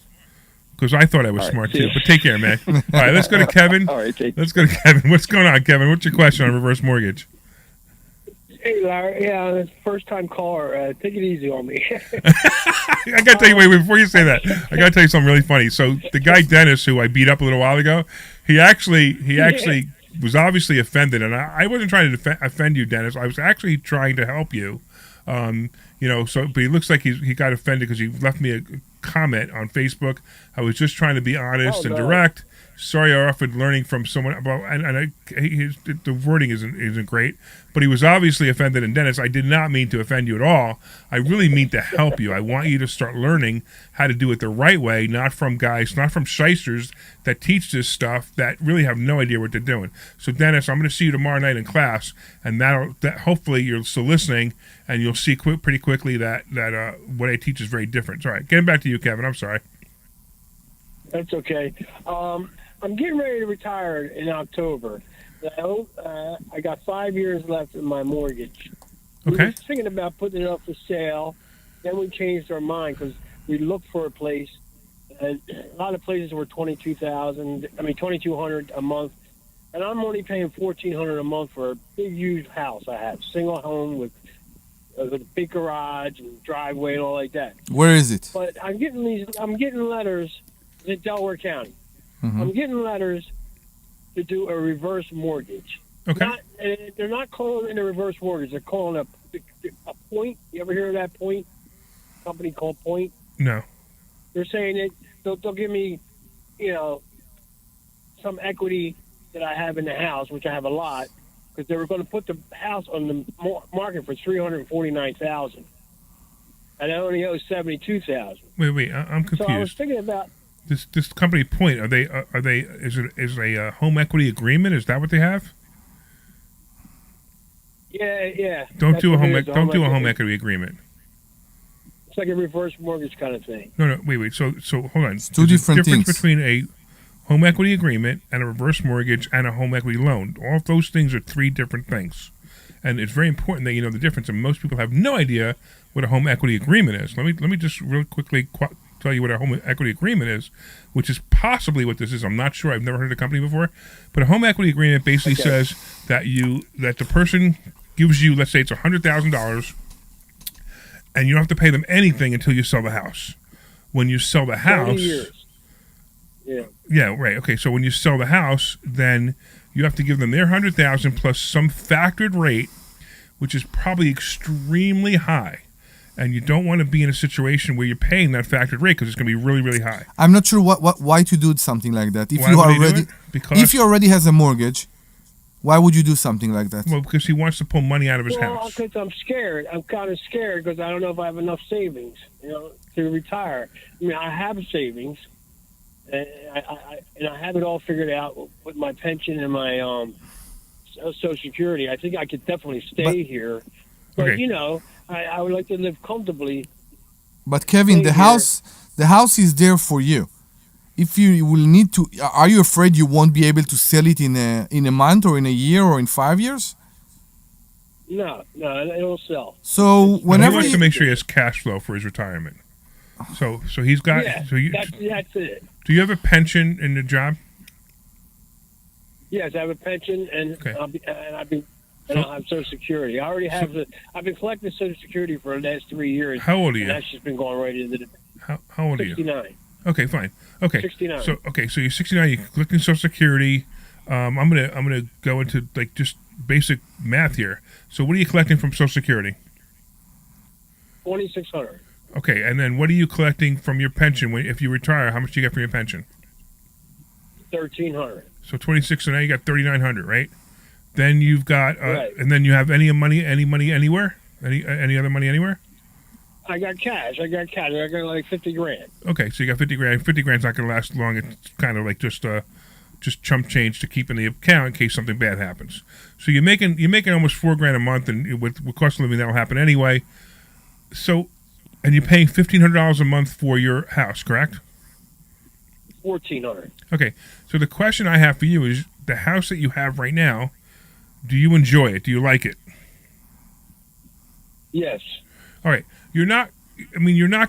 Because I thought I was smart too. But take care, man. All right, let's go to Kevin. All right, let's go to Kevin. What's going on, Kevin? What's your question on reverse mortgage? Hey, Larry. Yeah, this first-time caller. Take it easy on me. I got to tell you, wait, before you say that, I got to tell you something really funny. So the guy Dennis, who I beat up a little while ago, he actually was obviously offended, and I wasn't trying to offend you, Dennis. I was actually trying to help you. But he looks like he got offended because he left me a comment on Facebook. I was just trying to be honest and direct. Sorry, I offered learning from someone about, the wording isn't great, but he was obviously offended. And Dennis, I did not mean to offend you at all. I really mean to help you. I want you to start learning how to do it the right way, not from shysters that teach this stuff that really have no idea what they're doing. So Dennis, I'm going to see you tomorrow night in class, and that hopefully you're still listening, and you'll see pretty quickly that what I teach is very different. All right, getting back to you, Kevin. I'm sorry. That's okay. I'm getting ready to retire in October. I got 5 years left in my mortgage. Okay. We were thinking about putting it up for sale. Then we changed our mind because we looked for a place, and a lot of places were $2,200 a month, and I'm only paying $1,400 a month for a big, huge house I have, single home with a big garage and driveway and all like that. Where is it? But I'm getting letters in Delaware County. Mm-hmm. I'm getting letters to do a reverse mortgage. Okay. They're not calling it a reverse mortgage. They're calling a point. You ever hear of that point? Company called Point? No. They're saying that they'll give me, some equity that I have in the house, which I have a lot, because they were going to put the house on the market for $349,000, and I only owe $72,000. Wait, I'm confused. So I was thinking about. This company Point, is it a home equity agreement? Is that what they have? Yeah. Don't do a home equity agreement. It's like a reverse mortgage kind of thing. No, wait. So hold on. It's two different things. Difference between a home equity agreement and a reverse mortgage and a home equity loan. All of those things are three different things, and it's very important that you know the difference. And most people have no idea what a home equity agreement is. Let me just real quickly tell you what a home equity agreement is, which is possibly what this is. I'm not sure. I've never heard of the company before, but a home equity agreement basically says that the person gives you, let's say it's $100,000, and you don't have to pay them anything until you sell the house. When you sell the 30 house, years. Yeah. yeah, right. Okay, so when you sell the house, then you have to give them their 100,000 plus some factored rate, which is probably extremely high. And you don't want to be in a situation where you're paying that factored rate because it's going to be really, really high. I'm not sure why to do something like that. If Why you would he do already it? Because if you already has a mortgage, why would you do something like that? well, because he wants to pull money out of his Well, house. because I'm scared. I'm kind of scared because I don't know if I have enough savings, to retire. I mean, I have savings, and I have it all figured out with my pension and my Social Security. I think I could definitely stay here, but Okay. I would like to live comfortably. But Kevin, Stay the house is there for you. If you will need to, are you afraid you won't be able to sell it in a month or in a year or in 5 years? No, it'll sell. So Well, whenever he wants to you, make sure he has cash flow for his retirement. So he's got. Yeah, So that's it. do you have a pension in the job? Yes, I have a pension, and Okay. I have Social Security. I already have I've been collecting Social Security for the last 3 years. How old are you? And that's just been going right into the How old are you? 69. Okay, fine. Okay, 69. So you're 69. You're collecting Social Security. I'm gonna go into like just basic math here. So what are you collecting from Social Security? 2,600. Okay, and then what are you collecting from your pension if you retire? How much do you get from your pension? 1,300. So 26. So now you got 3,900, right? Then you've got, Right. and then you have any money anywhere? Any other money anywhere? I got cash. I got like 50 grand. Okay, so you got 50 grand. 50 grand's not going to last long. It's kind of like just chump change to keep in the account in case something bad happens. So you're making almost $4,000 a month, and with cost of living that'll happen anyway. So, and you're paying $1,500 a month for your house, correct? 1,400. Okay, so the question I have for you is the house that you have right now. Do you enjoy it? Do you like it? Yes. All right. You're not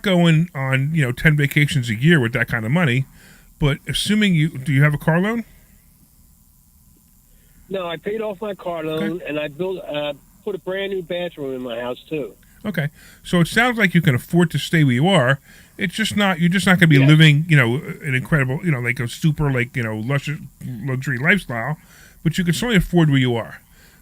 going on 10 vacations a year with that kind of money, but assuming do you have a car loan? No, I paid off my car loan, and I put a brand new bathroom in my house too. Okay, so it sounds like you can afford to stay where you are. It's just not you're just not going to be living an incredible like a super luscious luxury lifestyle, but you can certainly afford where you are.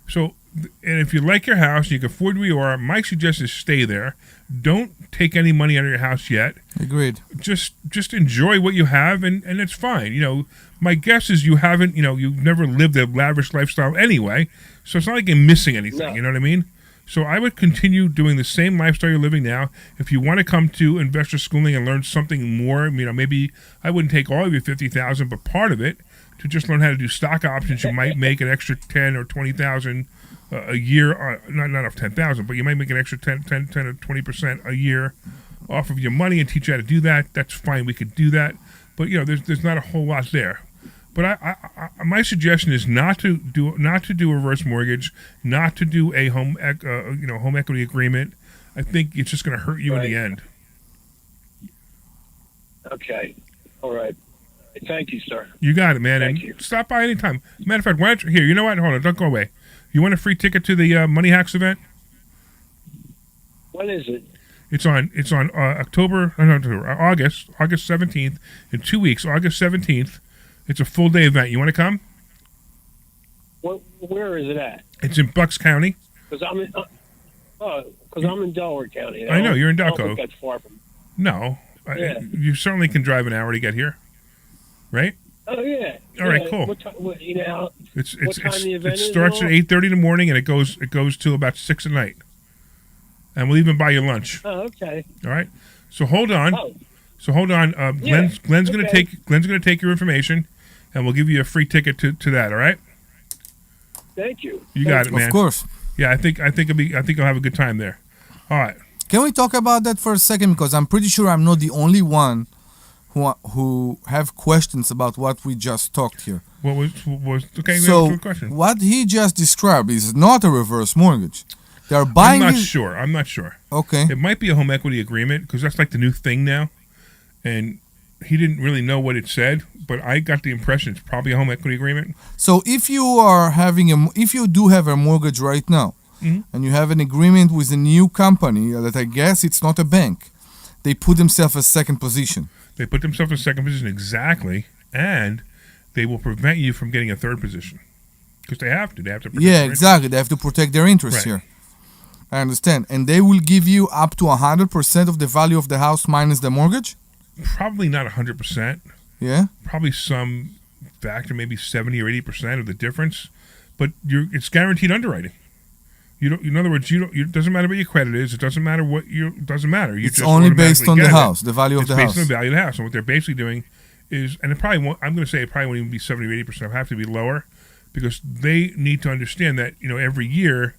So, and if you like your house and you can afford where you are, my suggestion is stay there. Don't take any money out of your house yet. agreed. Just enjoy what you have, and it's fine. My guess is you haven't, you've never lived a lavish lifestyle anyway, so it's not like you're missing anything. No. You know what I mean? So I would continue doing the same lifestyle you're living now. If you want to come to investor schooling and learn something more, maybe I wouldn't take all of your $50,000, but part of it to just learn how to do stock options. You might make an extra 10 or 20,000 a year, not off 10,000, but you might make an extra 10 or 20% a year off of your money and teach you how to do that. That's fine. We could do that, but there's not a whole lot there. But my suggestion is not to do a reverse mortgage, not to do a home equity agreement. I think it's just going to hurt you in the end. Okay. All right. Thank you, sir. You got it, man. Thank and you. Stop by anytime. Matter of fact, why don't you, here? You know what? Hold on. Don't go away. You want a free ticket to the Money Hacks event? When is it? It's on August 17th in 2 weeks. August 17th. It's a full day event. You want to come? Where is it at? It's in Bucks County. Because I'm in Delaware County. I know, you're in I don't Delco. think that's far from. No, Yeah. You certainly can drive an hour to get here, right? Oh yeah. All right, Yeah. cool. What time? What time the event it is? starts at 8:30 in the morning and it goes till about 6 at night, and we'll even buy you lunch. Oh, okay. All right. So hold on. Oh. Glenn's gonna okay. take your information, and we'll give you a free ticket to that. All right. Thank you. You got it, man. Of course. Yeah, I think you'll have a good time there. All right. Can we talk about that for a second? Because I'm pretty sure I'm not the only one who have questions about what we just talked here. What was okay? So good question. what he just described is not a reverse mortgage. They're buying. I'm not sure. Okay. It might be a home equity agreement because that's like the new thing now, and he didn't really know what it said, but I got the impression it's probably a home equity agreement. So if you are if you do have a mortgage right now, Mhm. and you have an agreement with a new company that I guess it's not a bank, They put themselves as second position. They put themselves in second position, exactly, and they will prevent you from getting a third position. Because they have to. They have to protect their exactly. They have to protect their interests here. I understand. And they will give you up to 100% of the value of the house minus the mortgage? Probably not 100%. Yeah? Probably some factor, maybe 70 or 80% of the difference. But it's guaranteed underwriting. In other words, it doesn't matter what your credit is. It doesn't matter what it doesn't matter. It's only based on the house, the value of the house. It's based on the value of the house. And what they're basically doing is, and it probably won't, I'm going to say it probably won't even be 70 or 80%. It'll have to be lower because they need to understand that, every year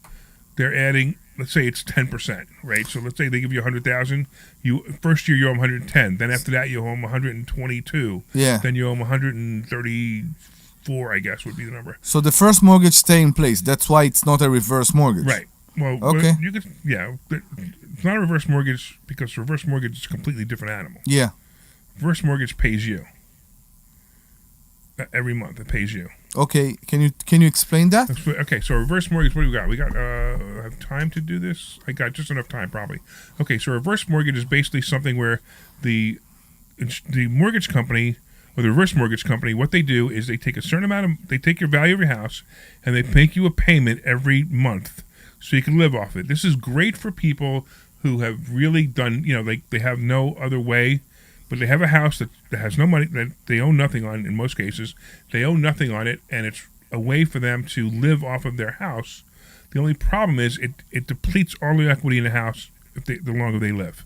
they're adding, let's say it's 10%, right? So let's say they give you 100,000. First year you owe them 110. Then after that you owe them 122. Yeah. Then you owe them 134, I guess would be the number. So the first mortgage stay in place. That's why it's not a reverse mortgage. Right. Well, okay. It's not a reverse mortgage because reverse mortgage is a completely different animal. Yeah. Reverse mortgage pays you every month. It pays you. Okay. Can you explain that? Okay. So reverse mortgage. What do we got? We got have time to do this. I got just enough time probably. Okay. So reverse mortgage is basically something where the mortgage company or the reverse mortgage company, what they do is they take a certain amount they take your value of your house and they make you a payment every month so you can live off it. This is great for people who have really done, they have no other way, but they have a house that has no money, that they own nothing on in most cases. They own nothing on it, and it's a way for them to live off of their house. The only problem is it depletes all the equity in the house the longer they live.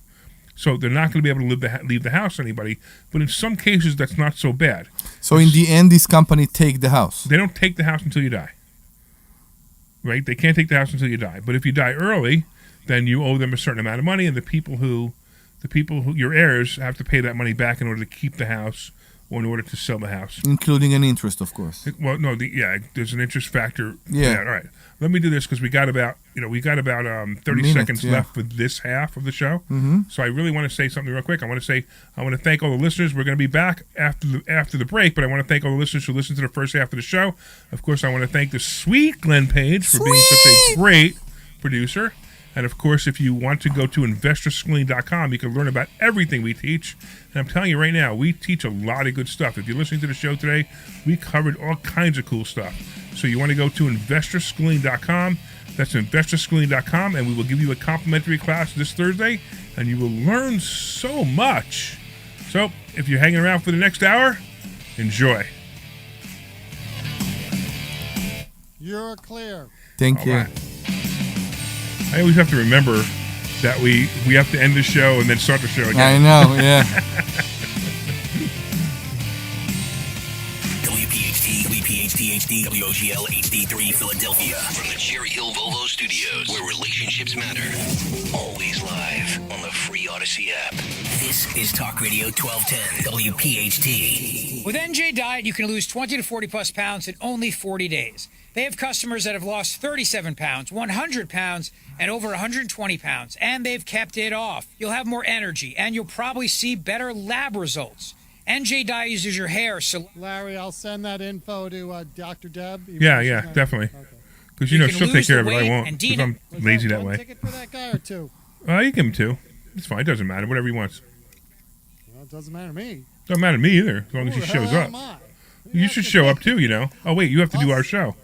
So they're not going to be able to leave the house to anybody. But in some cases, that's not so bad. So in the end, this company take the house. They don't take the house until you die. Right? They can't take the house until you die. But if you die early, then you owe them a certain amount of money, and the people who your heirs have to pay that money back in order to keep the house or in order to sell the house. Including an interest, of course. Well, no, there's an interest factor. Yeah. All right. Let me do this because we got about 30 seconds left for this half of the show. Mm-hmm. So I really want to say something real quick. I want to thank all the listeners. We're going to be back after the break, but I want to thank all the listeners who listened to the first half of the show. Of course, I want to thank the sweet Glenn Page for being such a great producer. And, of course, if you want to go to investorschooling.com, you can learn about everything we teach. And I'm telling you right now, we teach a lot of good stuff. If you're listening to the show today, we covered all kinds of cool stuff. So you want to go to investorschooling.com. That's investorschooling.com, and we will give you a complimentary class this Thursday, and you will learn so much. So if you're hanging around for the next hour, enjoy. You're clear. Thank you. Right. I always have to remember that we have to end the show and then start the show again. I know, yeah. WPHT HD, WOGL HD3 Philadelphia. From the Cherry Hill Volvo Studios, where relationships matter. Always live on the free Odyssey app. This is Talk Radio 1210, WPHT. With NJ Diet, you can lose 20 to 40 plus pounds in only 40 days. They have customers that have lost 37 pounds, 100 pounds, and over 120 pounds, and they've kept it off. You'll have more energy, and you'll probably see better lab results. NJ Dye uses your hair, so... Larry, I'll send that info to Dr. Deb. Yeah, definitely. Because, she'll take care of it. I won't, because I'm lazy that way. Ticket for that guy or two? You give him 2. It's fine. It doesn't matter. Whatever he wants. Well, it doesn't matter to me. Doesn't matter to me either, as long as he shows up. You should show up, too, Oh, wait, you have to do our show.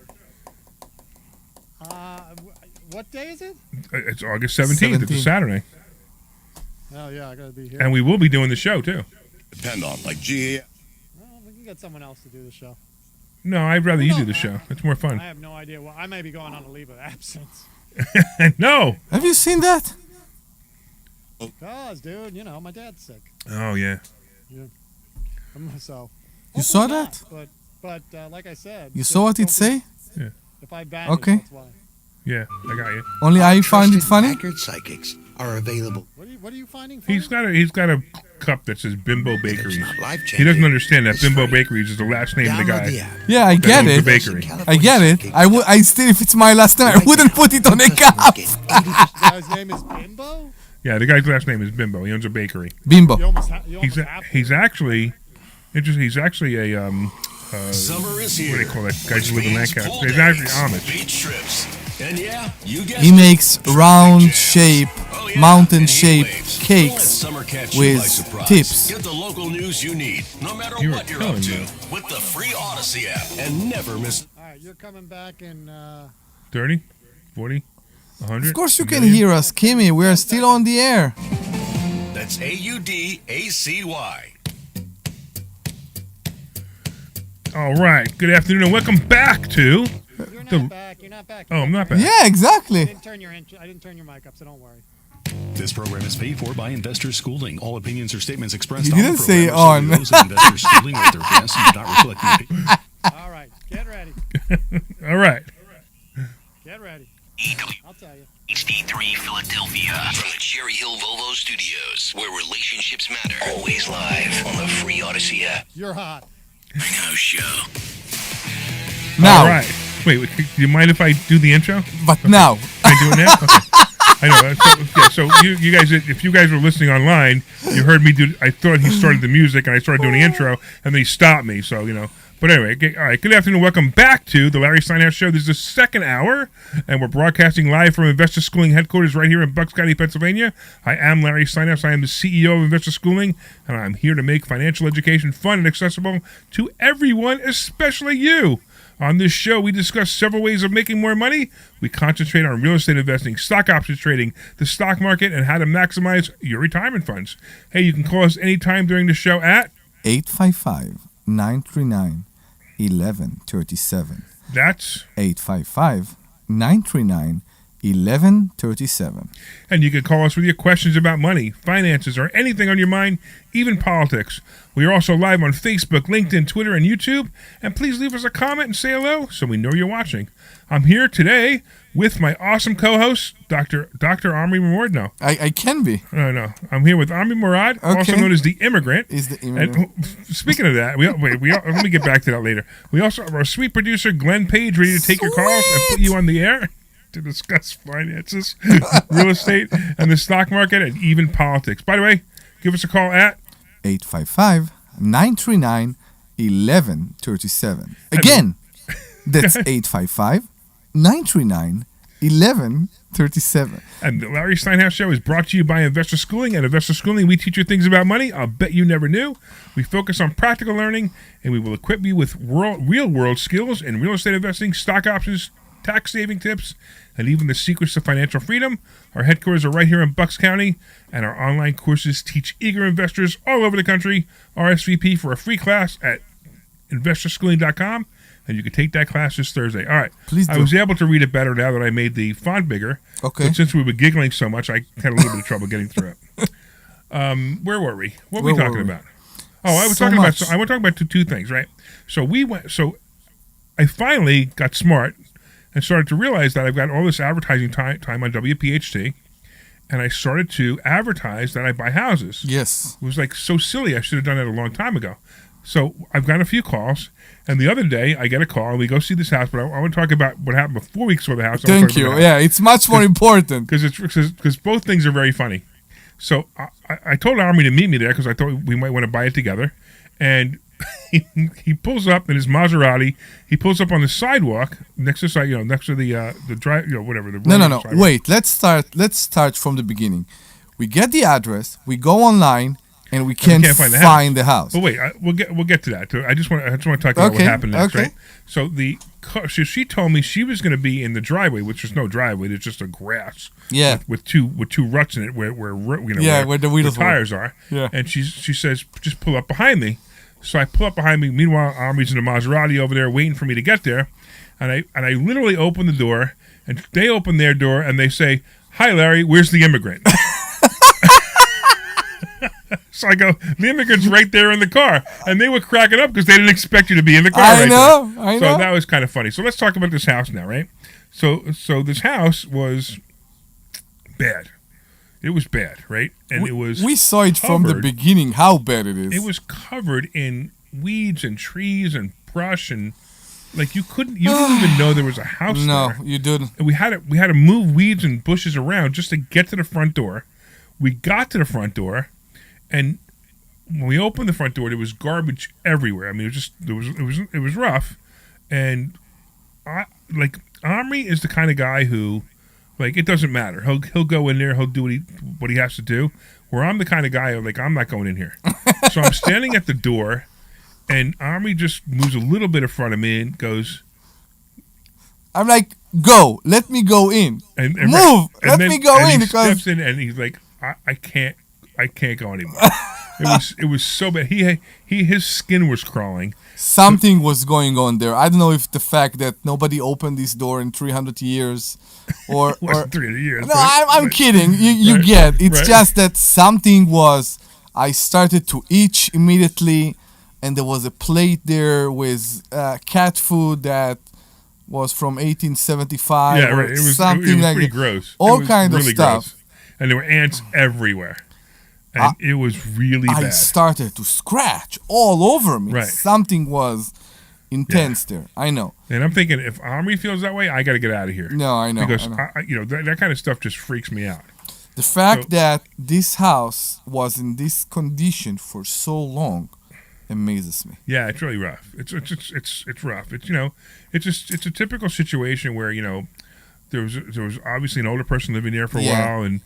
What day is it? It's August 17th. It's a Saturday. Oh, yeah, I got to be here. And we will be doing the show, too. Depend on, like, GA. Well, we can get someone else to do the show. No, I'd rather you do the show. It's more fun. I have no idea. Well, I may be going on a leave of absence. No. Have you seen that? Because, dude, my dad's sick. Oh, yeah. Yeah. So. You saw that? But like I said. You saw what it say? Yeah. If I bang okay. that's why. Yeah, I got you. Only I find it funny? Accurate psychics are available. What are you finding funny? He's got a cup that says Bimbo Bakeries. He doesn't understand that Bimbo Bakeries is the last name of the guy. Yeah, I get it. Bakery. I get it. I still, if it's my last name, I wouldn't put it on a cup. The guy's name is Bimbo? Yeah, the guy's last name is Bimbo. He owns a bakery. Bimbo. He's actually a Summer is what here. do they call that? Guys who live in Lancaster. He's actually Amish. Beach trips. And yeah, you guessed He makes round shape mountain-shaped cakes with tips. Get the local news you need, no matter You're what you're up killing to, me. with the free Odyssey app, and never miss. All right, you're coming back in 30, 40, 100. Of course you can hear us, Kimmy. We are still on the air. That's AUDACY. All right. Good afternoon and welcome back to. You're not back. You're not back. Oh, I'm not back. Yeah, exactly. I didn't turn your mic up, so don't worry. This program is paid for by Investors Schooling. All opinions or statements expressed He on the didn't program say are solely on. those of Investors Schooling or their guests and do not reflect the opinion. All right, get ready. All right. Get ready. I'll tell you. HD3 Philadelphia. From the Cherry Hill Volvo Studios, where relationships matter. Always live on the free Odyssey app. You're hot. I know, show. Now. All right. Wait, do you mind if I do the intro? But now. Can I do it now? Okay. I know. So you guys, if you guys were listening online, you heard me do. I thought he started the music, and I started doing the intro, and then he stopped me. So But anyway, all right. Good afternoon. Welcome back to the Larry Steinhouse Show. This is the second hour, and we're broadcasting live from Investor Schooling headquarters right here in Bucks County, Pennsylvania. I am Larry Steinhouse. I am the CEO of Investor Schooling, and I'm here to make financial education fun and accessible to everyone, especially you. On this show, we discuss several ways of making more money. We concentrate on real estate investing, stock options trading, the stock market, and how to maximize your retirement funds. Hey, you can call us anytime during the show at 855-939-1137. That's 855-939-1137. And you can call us with your questions about money, finances, or anything on your mind, even politics. We are also live on Facebook, LinkedIn, Twitter, and YouTube. And please leave us a comment and say hello so we know you're watching. I'm here today with my awesome co-host, Dr. Omri Morad. No. I can be. No. I'm here with Omri Morad, also known as the Immigrant. Is the Immigrant. And speaking of that, let me get back to that later. We also have our sweet producer, Glenn Page, ready to take your calls and put you on the air to discuss finances, real estate, and the stock market, and even politics. By the way, give us a call at 855-939-1137. Again, that's 855-939-1137. And the Larry Steinhouse Show is brought to you by Investor Schooling. At Investor Schooling, we teach you things about money I'll bet you never knew. We focus on practical learning, and we will equip you with real-world skills in real estate investing, stock options, tax-saving tips, and even the secrets to financial freedom. Our headquarters are right here in Bucks County, and our online courses teach eager investors all over the country. RSVP for a free class at investorschooling.com, and you can take that class this Thursday. All right. Please do. I was able to read it better now that I made the font bigger. Okay. But since we were giggling so much, I had a little bit of trouble getting through it. Where were we? What were we talking about? Oh, I was talking about. So I want to talk about two things, right? So I finally got smart and started to realize that I've got all this advertising time on WPHT, and I started to advertise that I buy houses. Yes. It was like so silly. I should have done it a long time ago. So I've got a few calls, and the other day I get a call, and we go see this house, but I want to talk about what happened before we saw the house. Thank you. Yeah, it's much more important. Because both things are very funny. So I told Omri to meet me there because I thought we might want to buy it together, and he pulls up in his Maserati. He pulls up on the sidewalk next to the drive, whatever. No. Sidewalk. Wait, let's start from the beginning. We get the address. We go online, and we can't find the house. But wait, we'll get to that. I just want to talk about what happened next, right? So she told me she was going to be in the driveway, which is no driveway. It's just a grass. Yeah. With two ruts in it where the tires are. Yeah. And she says, just pull up behind me. So I pull up behind me. Meanwhile, Omri's in the Maserati over there waiting for me to get there. And I literally open the door, and they open their door, and they say, "Hi, Larry, where's the immigrant?" So I go, "The immigrant's right there in the car." And they were cracking up because they didn't expect you to be in the car I know. So that was kind of funny. So let's talk about this house now, right? So this house was bad. It was bad, right? And we saw it from the beginning how bad it is. It was covered in weeds and trees and brush, and like you didn't even know there was a house there. No, you didn't. And we had to move weeds and bushes around just to get to the front door. We got to the front door, and when we opened the front door, there was garbage everywhere. I mean, it was rough, and Omri is the kind of guy who, Like, it doesn't matter. He'll go in there. He'll do what he has to do. Where I'm the kind of guy, like, I'm not going in here. So I'm standing at the door, and Omri just moves a little bit in front of me and goes. I'm like, go. Let me go in. And move. Let me go in he because steps in and he's like, I can't go anymore. It was so bad. His skin was crawling. Something was going on there. I don't know if the fact that nobody opened this door in 300 years or 300 years. No, I'm kidding. You right, get. It's right. just that something was. I started to itch immediately, and there was a plate there with cat food that was from 1875. Yeah, or right. It was something like pretty that. gross. All It kind was of stuff. gross. And there were ants everywhere. And it was really bad. I started to scratch all over me. Right. Something was intense there. I know. And I'm thinking, if Omri feels that way, I got to get out of here. No, I know. Because I know. That kind of stuff just freaks me out. The fact that this house was in this condition for so long amazes me. Yeah, it's really rough. It's rough. It's a typical situation where there was obviously an older person living there for a while, and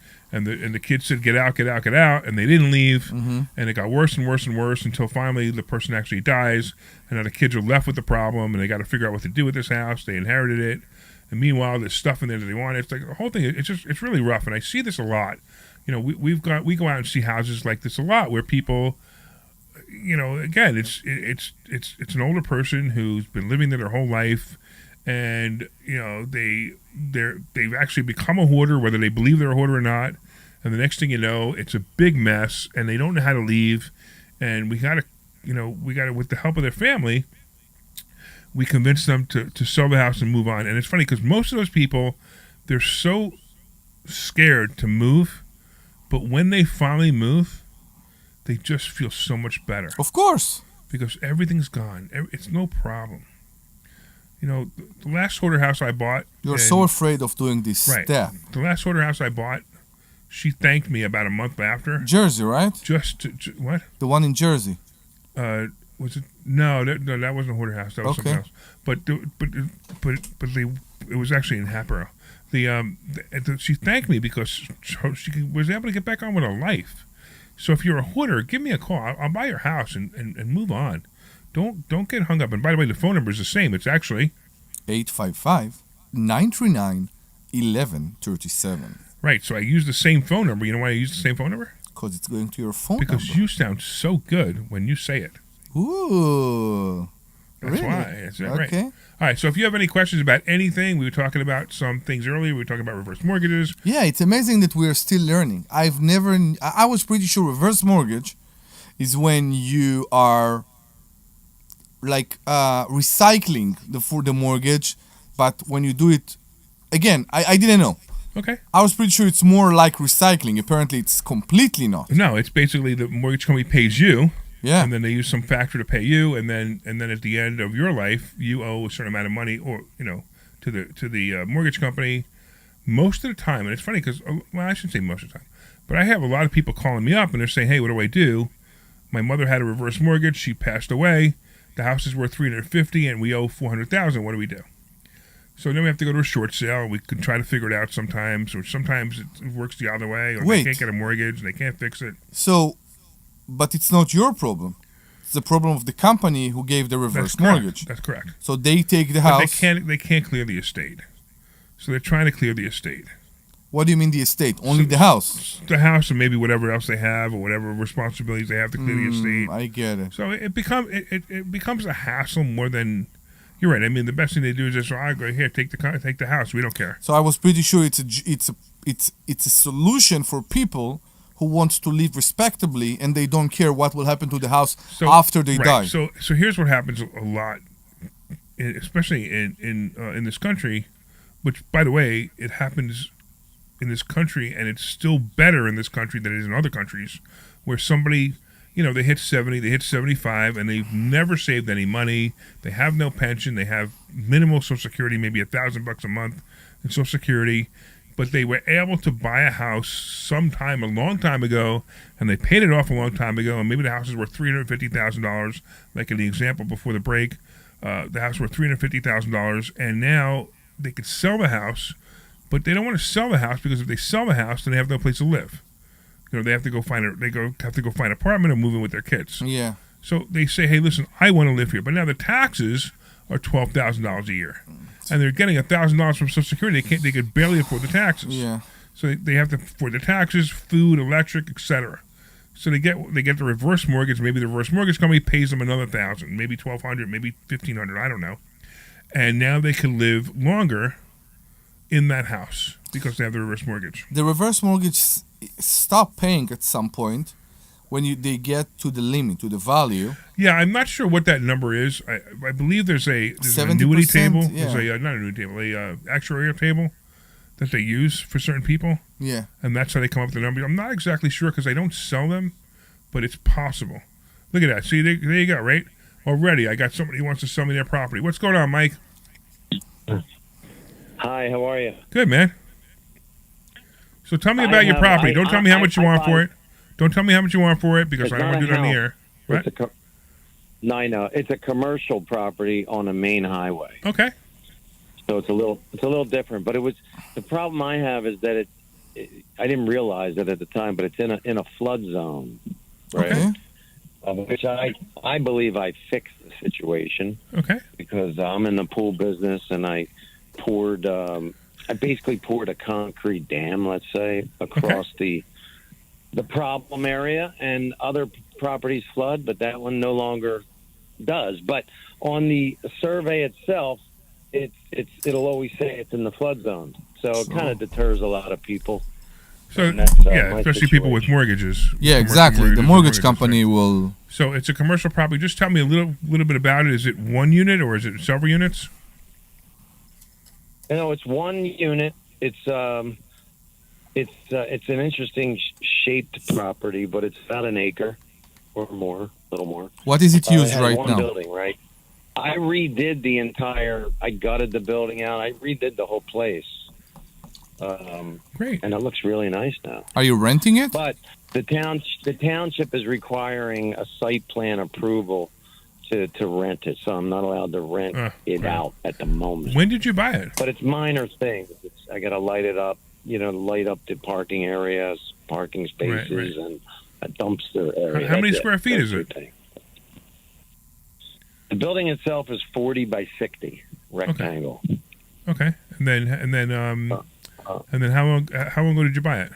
the kids said get out, and they didn't leave, and it got worse and worse and worse until finally the person actually dies, and now the kids are left with the problem, and they got to figure out what to do with this house. They inherited it, and meanwhile there's stuff in there that they want. It's like the whole thing. It's really rough, and I see this a lot. We go out and see houses like this a lot where people. Again, it's an older person who's been living there their whole life, and they've actually become a hoarder, whether they believe they're a hoarder or not. And the next thing you know, it's a big mess, and they don't know how to leave. And we gotta, with the help of their family, we convince them to sell the house and move on. And it's funny because most of those people, they're so scared to move, but when they finally move, they just feel so much better. Of course. Because everything's gone. It's no problem. The last hoarder house I bought. You're so afraid of doing this step. The last hoarder house I bought, she thanked me about a month after. Jersey, right? What? The one in Jersey. Was it? No, that wasn't a hoarder house. That was something else. But it was actually in Hatboro. She thanked me because she was able to get back on with her life. So if you're a hoarder, give me a call. I'll buy your house and move on. Don't get hung up. And by the way, the phone number is the same. It's actually 855-939-1137. Right. So I use the same phone number. You know why I use the same phone number? Because it's going to your phone because number. you sound so good when you say it. Ooh. That's really? why. That's right. Okay. All right. So if you have any questions about anything, we were talking about some things earlier. We were talking about reverse mortgages. Yeah, it's amazing that we are still learning. I was pretty sure reverse mortgage is when you are like recycling for the mortgage, but when you do it again, I didn't know. Okay. I was pretty sure it's more like recycling. Apparently, it's completely not. No, it's basically the mortgage company pays you. Yeah. And then they use some factor to pay you, and then at the end of your life, you owe a certain amount of money, or to the mortgage company. Most of the time, and it's funny because I shouldn't say most of the time, but I have a lot of people calling me up and they're saying, "Hey, what do I do? My mother had a reverse mortgage. She passed away. The house is worth $350, and we owe $400,000. What do we do?" So then we have to go to a short sale. We can try to figure it out sometimes, or sometimes it works the other way, or they can't get a mortgage and they can't fix it. So. But it's not your problem. It's the problem of the company who gave the reverse mortgage. That's correct. So they take the house. But they can't clear the estate. So they're trying to clear the estate. What do you mean the estate? Only the house? The house and maybe whatever else they have or whatever responsibilities they have to clear the estate. I get it. So it becomes a hassle more than. You're right. I mean, the best thing they do is just, I go here, take the house. We don't care. So I was pretty sure it's a solution for people who wants to live respectably and they don't care what will happen to the house after they die. So here's what happens a lot, especially in this country, which, by the way, it happens in this country, and it's still better in this country than it is in other countries, where somebody, they hit 70, they hit 75, and they've never saved any money. They have no pension. They have minimal Social Security, maybe $1,000 a month in Social Security. But they were able to buy a house sometime a long time ago, and they paid it off a long time ago, and maybe the house is worth $350,000, like in the example before the break. The house worth $350,000, and now they could sell the house, but they don't want to sell the house because if they sell the house, then they have no place to live. They have to go find an apartment or move in with their kids. Yeah. So they say, hey, listen, I want to live here, but now the taxes are $12,000 a year, and they're getting $1,000 from Social Security. They could barely afford the taxes. Yeah. So they have to afford the taxes, food, electric, etc. So they get the reverse mortgage. Maybe the reverse mortgage company pays them another $1,000, maybe $1,200, maybe $1,500. I don't know. And now they can live longer in that house because they have the reverse mortgage. The reverse mortgage stop paying at some point when they get to the limit, to the value. Yeah, I'm not sure what that number is. I believe there's an annuity table. Yeah. There's not an annuity table, actuarial table that they use for certain people. Yeah. And that's how they come up with the number. I'm not exactly sure because I don't sell them, but it's possible. Look at that. See, there you go, right? Already, I got somebody who wants to sell me their property. What's going on, Mike? Hi, how are you? Good, man. So tell me about your property. Don't tell me how much you want for it. Don't tell me how much you want for it because I don't want to do it on the air. Right? No, I know. It's a commercial property on a main highway. Okay. So it's a little different. But the problem I have is that I didn't realize it at the time, but it's in a flood zone, right? Okay. Which I believe I fixed the situation. Okay. Because I'm in the pool business and I basically poured a concrete dam, let's say, across the problem area, and other properties flood, but that one no longer does. But on the survey itself, it'll always say it's in the flood zone, so it kind of deters a lot of people. So especially people with mortgages. Yeah, exactly. The mortgage company will. So it's a commercial property. Just tell me a little bit about it. Is it one unit or is it several units? No, it's one unit. It's an interesting shaped property, but it's about an acre or more, a little more. What is it used it right one now? Building, right? I gutted the building out. I redid the whole place. Great. And it looks really nice now. Are you renting it? But the township is requiring a site plan approval to rent it, so I'm not allowed to rent it out at the moment. When did you buy it? But it's minor things. I got to light it up, light up the parking areas, parking spaces, and a dumpster area. How many square feet is it? The building itself is 40 by 60 rectangle. Okay. And then how long ago did you buy it?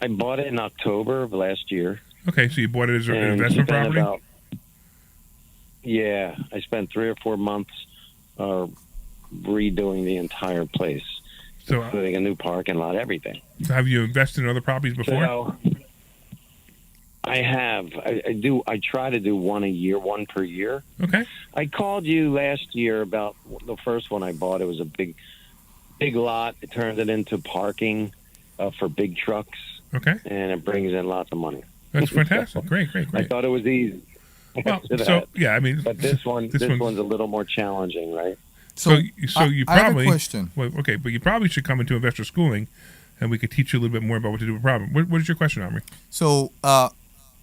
I bought it in October of last year. Okay, so you bought it as an investment property? Yeah, I spent 3 or 4 months redoing the entire place, including a new parking lot, everything. So have you invested in other properties before? So, I have. I do. I try to do one per year. Okay. I called you last year about the first one I bought. It was a big lot. It turned it into parking for big trucks. Okay. And it brings in lots of money. That's fantastic. Great. I thought it was easy. Well, but this one's a little more challenging, right? So you probably I have a question. Well, okay, but you probably should come into investor schooling, and we could teach you a little bit more about what to do with a problem. What is your question, Omri? So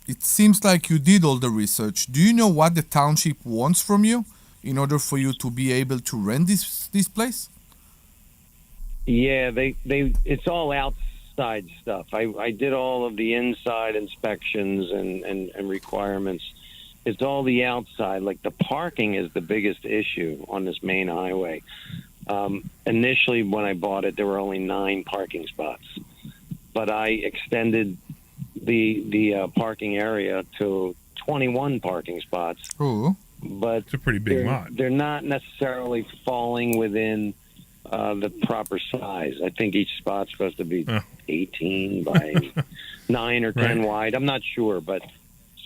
it seems like you did all the research. Do you know what the township wants from you in order for you to be able to rent this place? Yeah, it's all outside stuff. I did all of the inside inspections and requirements. It's all the outside. Like the parking is the biggest issue on this main highway. Initially, when I bought it, there were only 9 parking spots, but I extended the parking area to 21 parking spots. Ooh. But it's a pretty big lot. They're not necessarily falling within the proper size. I think each spot's supposed to be 18 by 9 or 10 wide. I'm not sure, but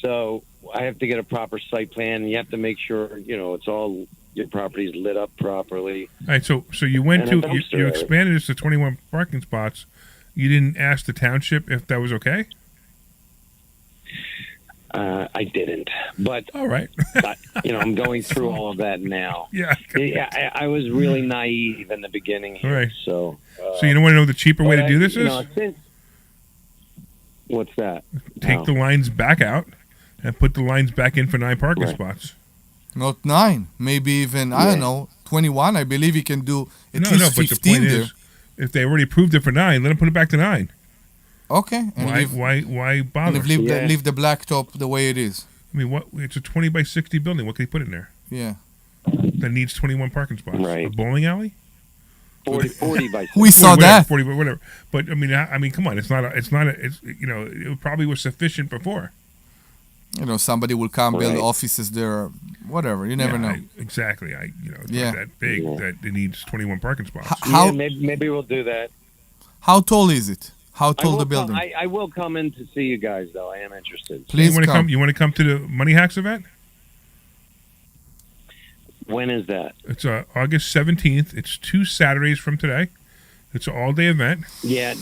so I have to get a proper site plan, and you have to make sure it's all your property's lit up properly. All right, so you went to you expanded this to 21 parking spots. You didn't ask the township if that was okay? I didn't, but all right. I'm going through all of that now. Yeah, I was really naive in the beginning here. All right. So you don't want to know the cheaper way to do this is? What's that? Take the lines back out and put the lines back in for 9 parking spots. Not 9. Maybe even, I don't know, 21. I believe he can do at least but 15 the point there. is, if they already approved it for 9, let him put it back to 9. Okay. And Why bother? And leave the blacktop the way it is. I mean, what? It's a 20 by 60 building. What can he put in there? Yeah. That needs 21 parking spots. Right. A bowling alley? 40 by 60. We saw that. 40, whatever. But I mean, come on. It's it probably was sufficient before. Somebody will come build offices there, whatever. You never know. Exactly. It's not that big that it needs 21 parking spots. Maybe we'll do that. How tall is it? How tall the building? I will come in to see you guys, though. I am interested. Please come. You want to come to the Money Hacks event? When is that? It's August 17th. It's 2 Saturdays from today. It's an all-day event. Yeah,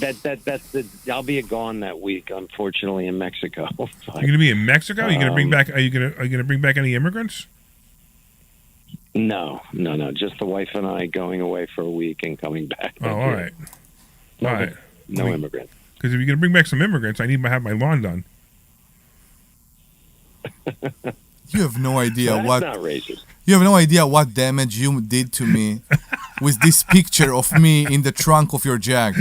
I'll be gone that week, unfortunately, in Mexico. You're going to be in Mexico? Are you going to bring back? Are you going to bring back any immigrants? No. Just the wife and I going away for a week and coming back. Oh, all right. All right. No immigrants. Because if you're going to bring back some immigrants, I need to have my lawn done. You have no idea That's not racist. You have no idea what damage you did to me with this picture of me in the trunk of your Jag.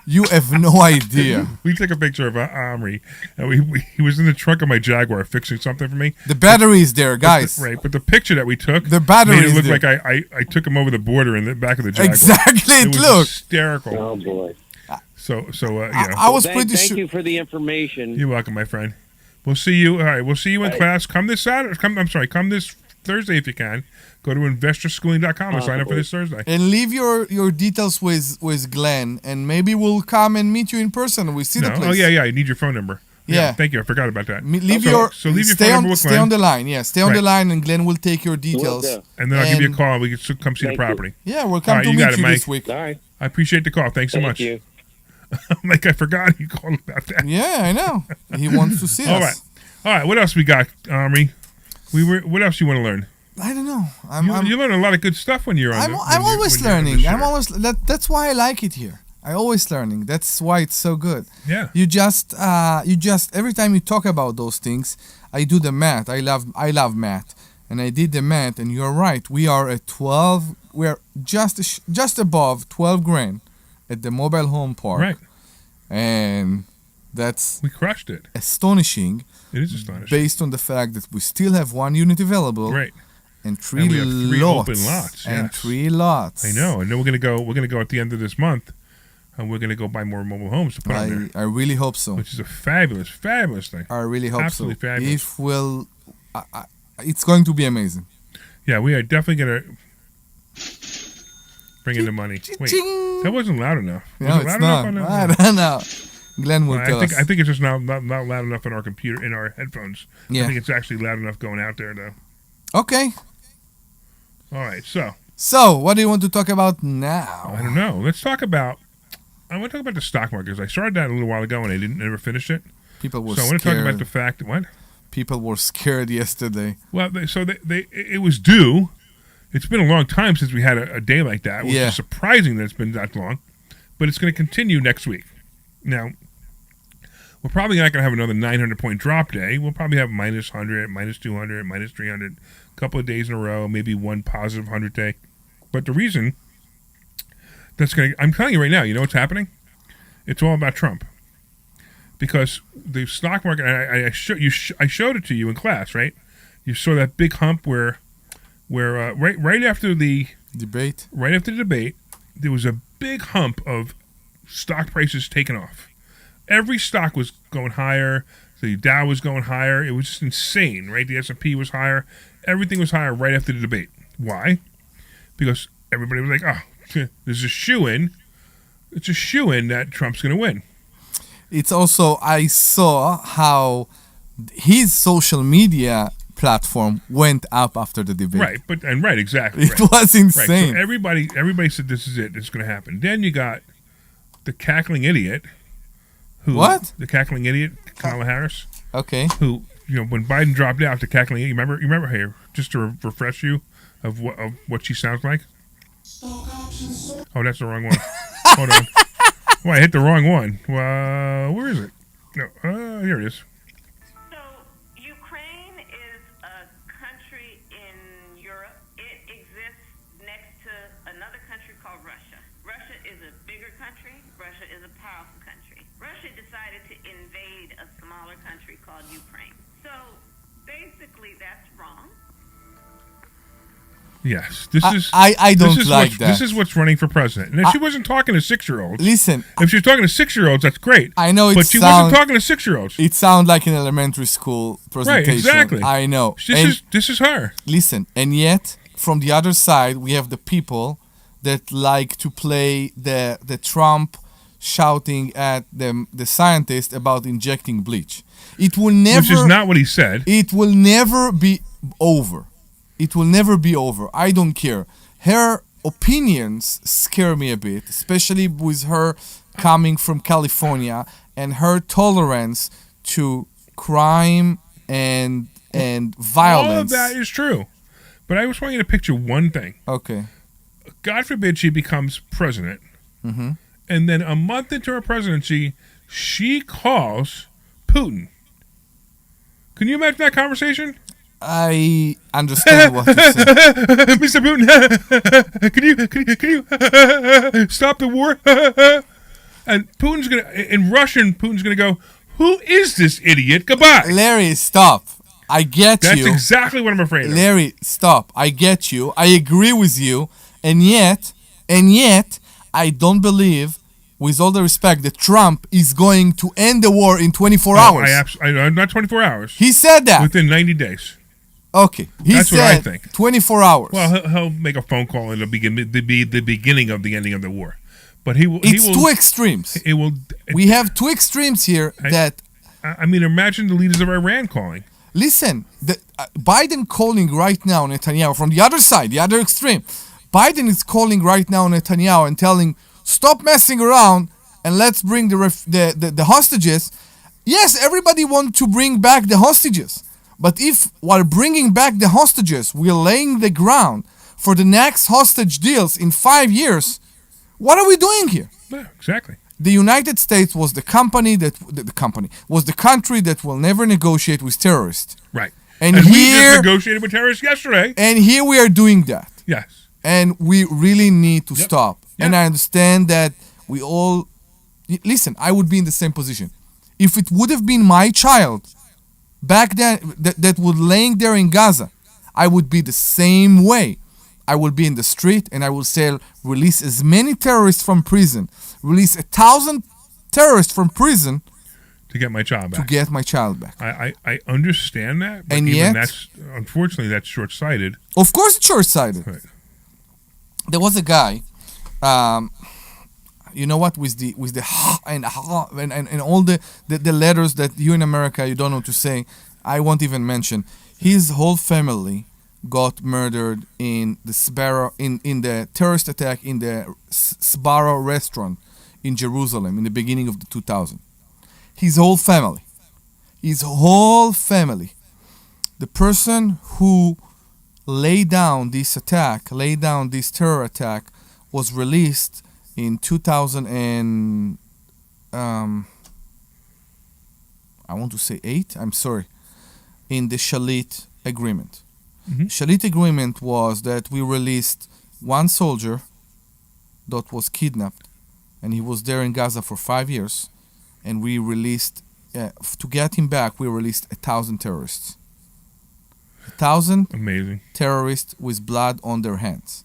You have no idea. We took a picture of Omri, and he was in the trunk of my Jaguar fixing something for me. The battery is there, guys. But the picture that we took, the battery made it look there. like I took him over the border in the back of the Jaguar. Exactly, it was look. hysterical. Oh boy. I was pretty sure. Thank you for the information. You're welcome, my friend. We'll see you. All right, we'll see you in class. Come this Saturday. Come this Thursday if you can. Go to investorschooling.com and sign up for this Thursday. And leave your details with Glenn, and maybe we'll come and meet you in person. We see the place. Oh yeah. I need your phone number. Yeah. Thank you. I forgot about that. Leave your phone stay number with Glenn. Stay on the line. Yeah, stay on the line, and Glenn will take your details. And then I'll give you a call. And we can come see the property. Yeah, we'll come to meet you this week. All right. I appreciate the call. Thanks so much. Thank you. Like I forgot you called about that. Yeah, I know. He wants to see us. All right. What else we got, Omri? What else you want to learn? I don't know. You learn a lot of good stuff when you're on. I'm always learning. That's why I like it here. I always learning. That's why it's so good. Yeah. You just every time you talk about those things, I do the math. I love math, and I did the math. And you're right. We are at 12. We're just above 12 grand at the mobile home park. Right. And we crushed it. Astonishing. It is astonishing. Based on the fact that we still have 1 unit available. Right. And three we have 3 lots. open lots. And yes. 3 lots. I know. And then we're gonna go at the end of this month, and we're gonna go buy more mobile homes to put on there. I really hope so. Which is a fabulous thing. I really hope Absolutely so. Fabulous. It's going to be amazing. Yeah, we are definitely gonna bring in the money. Wait, that wasn't loud enough. No, it's not. I don't know. Glenn will tell us. I think it's just not loud enough in our headphones. Yeah. I think it's actually loud enough going out there though. Okay. All right, so what do you want to talk about now? I don't know. I want to talk about the stock market because I started that a little while ago and I never finished it. People were scared. So I want to talk about the fact that what? People were scared yesterday. Well, it was due. It's been a long time since we had a day like that, which is surprising that it's been that long. But it's going to continue next week. Now, we're probably not going to have another 900-point drop day. We'll probably have minus 100, minus 200, minus 300, a couple of days in a row, maybe one positive 100 day. But the reason I'm telling you right now, you know what's happening? It's all about Trump. Because the stock market, I showed it to you in class, right? You saw that big hump where right after the debate, there was a big hump of stock prices taking off. Every stock was going higher. The Dow was going higher. It was just insane, right? The S&P was higher. Everything was higher right after the debate. Why? Because everybody was like, oh, there's a shoo-in. It's a shoo-in that Trump's going to win. It's also, I saw how his social media platform went up after the debate. Right, exactly. It was insane. Right. So everybody said this is it. It's going to happen. Then you got the cackling idiot. What? The cackling idiot, Kamala Harris. Okay. Who, when Biden dropped out, the cackling idiot. You remember here, just to refresh you of what she sounds like. Oh, that's the wrong one. Hold on. Well, I hit the wrong one. Where is it? No, here it is. So, Ukraine is a country in decided to invade a smaller country called Ukraine. So basically, that's wrong. Yes, this is. I don't like that. This is what's running for president. And if she wasn't talking to 6-year-olds. Listen, if she was talking to 6-year-olds, that's great. I know, but she wasn't talking to 6-year-olds. It sounds like an elementary school presentation. Right, exactly. I know. This is her. Listen, and yet from the other side, we have the people that like to play the Trump shouting at the scientist about injecting bleach. It will never. Which is not what he said. It will never be over. It will never be over. I don't care. Her opinions scare me a bit, especially with her coming from California and her tolerance to crime and violence. All of that is true. But I just want you to picture one thing. Okay. God forbid she becomes president. Mm-hmm. And then a month into her presidency, she calls Putin. Can you imagine that conversation? I understand what you're saying. Mr. Putin, can you stop the war? And Putin's gonna, in Russian, Putin's gonna go, "Who is this idiot? Goodbye." Larry, stop. I get That's you. That's exactly what I'm afraid of. Larry, stop. I get you. I agree with you. And yet, I don't believe, with all the respect, that Trump is going to end the war in 24 hours. Not 24 hours. He said that. Within 90 days. Okay. That's what I think. 24 hours. Well, he'll make a phone call and it'll be the beginning of the ending of the war. But he will. It's two extremes. It will. We have two extremes here I mean, imagine the leaders of Iran calling. Listen, Biden calling right now Netanyahu from the other side, the other extreme. Biden is calling right now Netanyahu and telling, stop messing around and let's bring the hostages. Yes, everybody wants to bring back the hostages. But if while bringing back the hostages, we're laying the ground for the next hostage deals in 5 years, what are we doing here? Yeah, exactly. The United States was the country that will never negotiate with terrorists. Right. And we just negotiated with terrorists yesterday. And here we are doing that. Yes. And we really need to stop. Yep. And I understand that we all... Listen, I would be in the same position. If it would have been my child back then that was laying there in Gaza, I would be the same way. I will be in the street and I will say, release as many terrorists from prison. Release 1,000 terrorists from prison to get my child back. I understand that, but and even yet, unfortunately, that's short-sighted. Of course, it's short-sighted. Right. There was a guy, you know what, with the and all the letters that you in America you don't know to say. I won't even mention. His whole family got murdered in the Sbarro in the terrorist attack in the Sbarro restaurant in Jerusalem in the beginning of the 2000s. His whole family. The person who laid down this terror attack, was released in 2000 and I want to say 8. I'm sorry, in the Shalit agreement. Mm-hmm. Shalit agreement was that we released one soldier that was kidnapped, and he was there in Gaza for 5 years, and we released to get him back. We released 1,000 terrorists. 1,000 amazing terrorists with blood on their hands.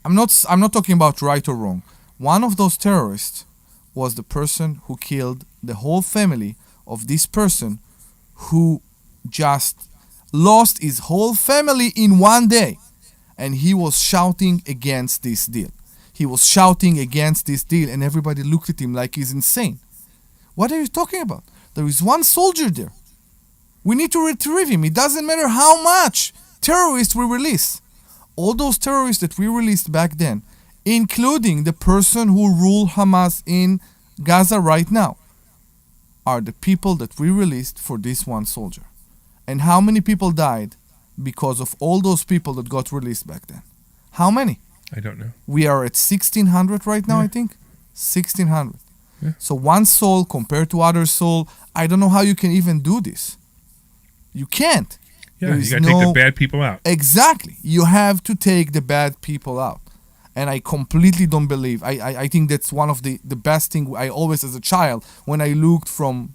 I'm not talking about right or wrong. One of those terrorists was the person who killed the whole family of this person, who just lost his whole family in one day, and he was shouting against this deal. And everybody looked at him like he's insane. What are you talking about? There is one soldier there. We need to retrieve him. It doesn't matter how much terrorists we release. All those terrorists that we released back then, including the person who ruled Hamas in Gaza right now, are the people that we released for this one soldier. And how many people died because of all those people that got released back then? How many? I don't know. We are at 1,600 right now, I think. 1,600. Yeah. So one soul compared to other soul, I don't know how you can even do this. You can't. Yeah, you got to take the bad people out. Exactly. You have to take the bad people out. and I completely don't believe. I think that's one of the best thing I always, as a child, when I looked from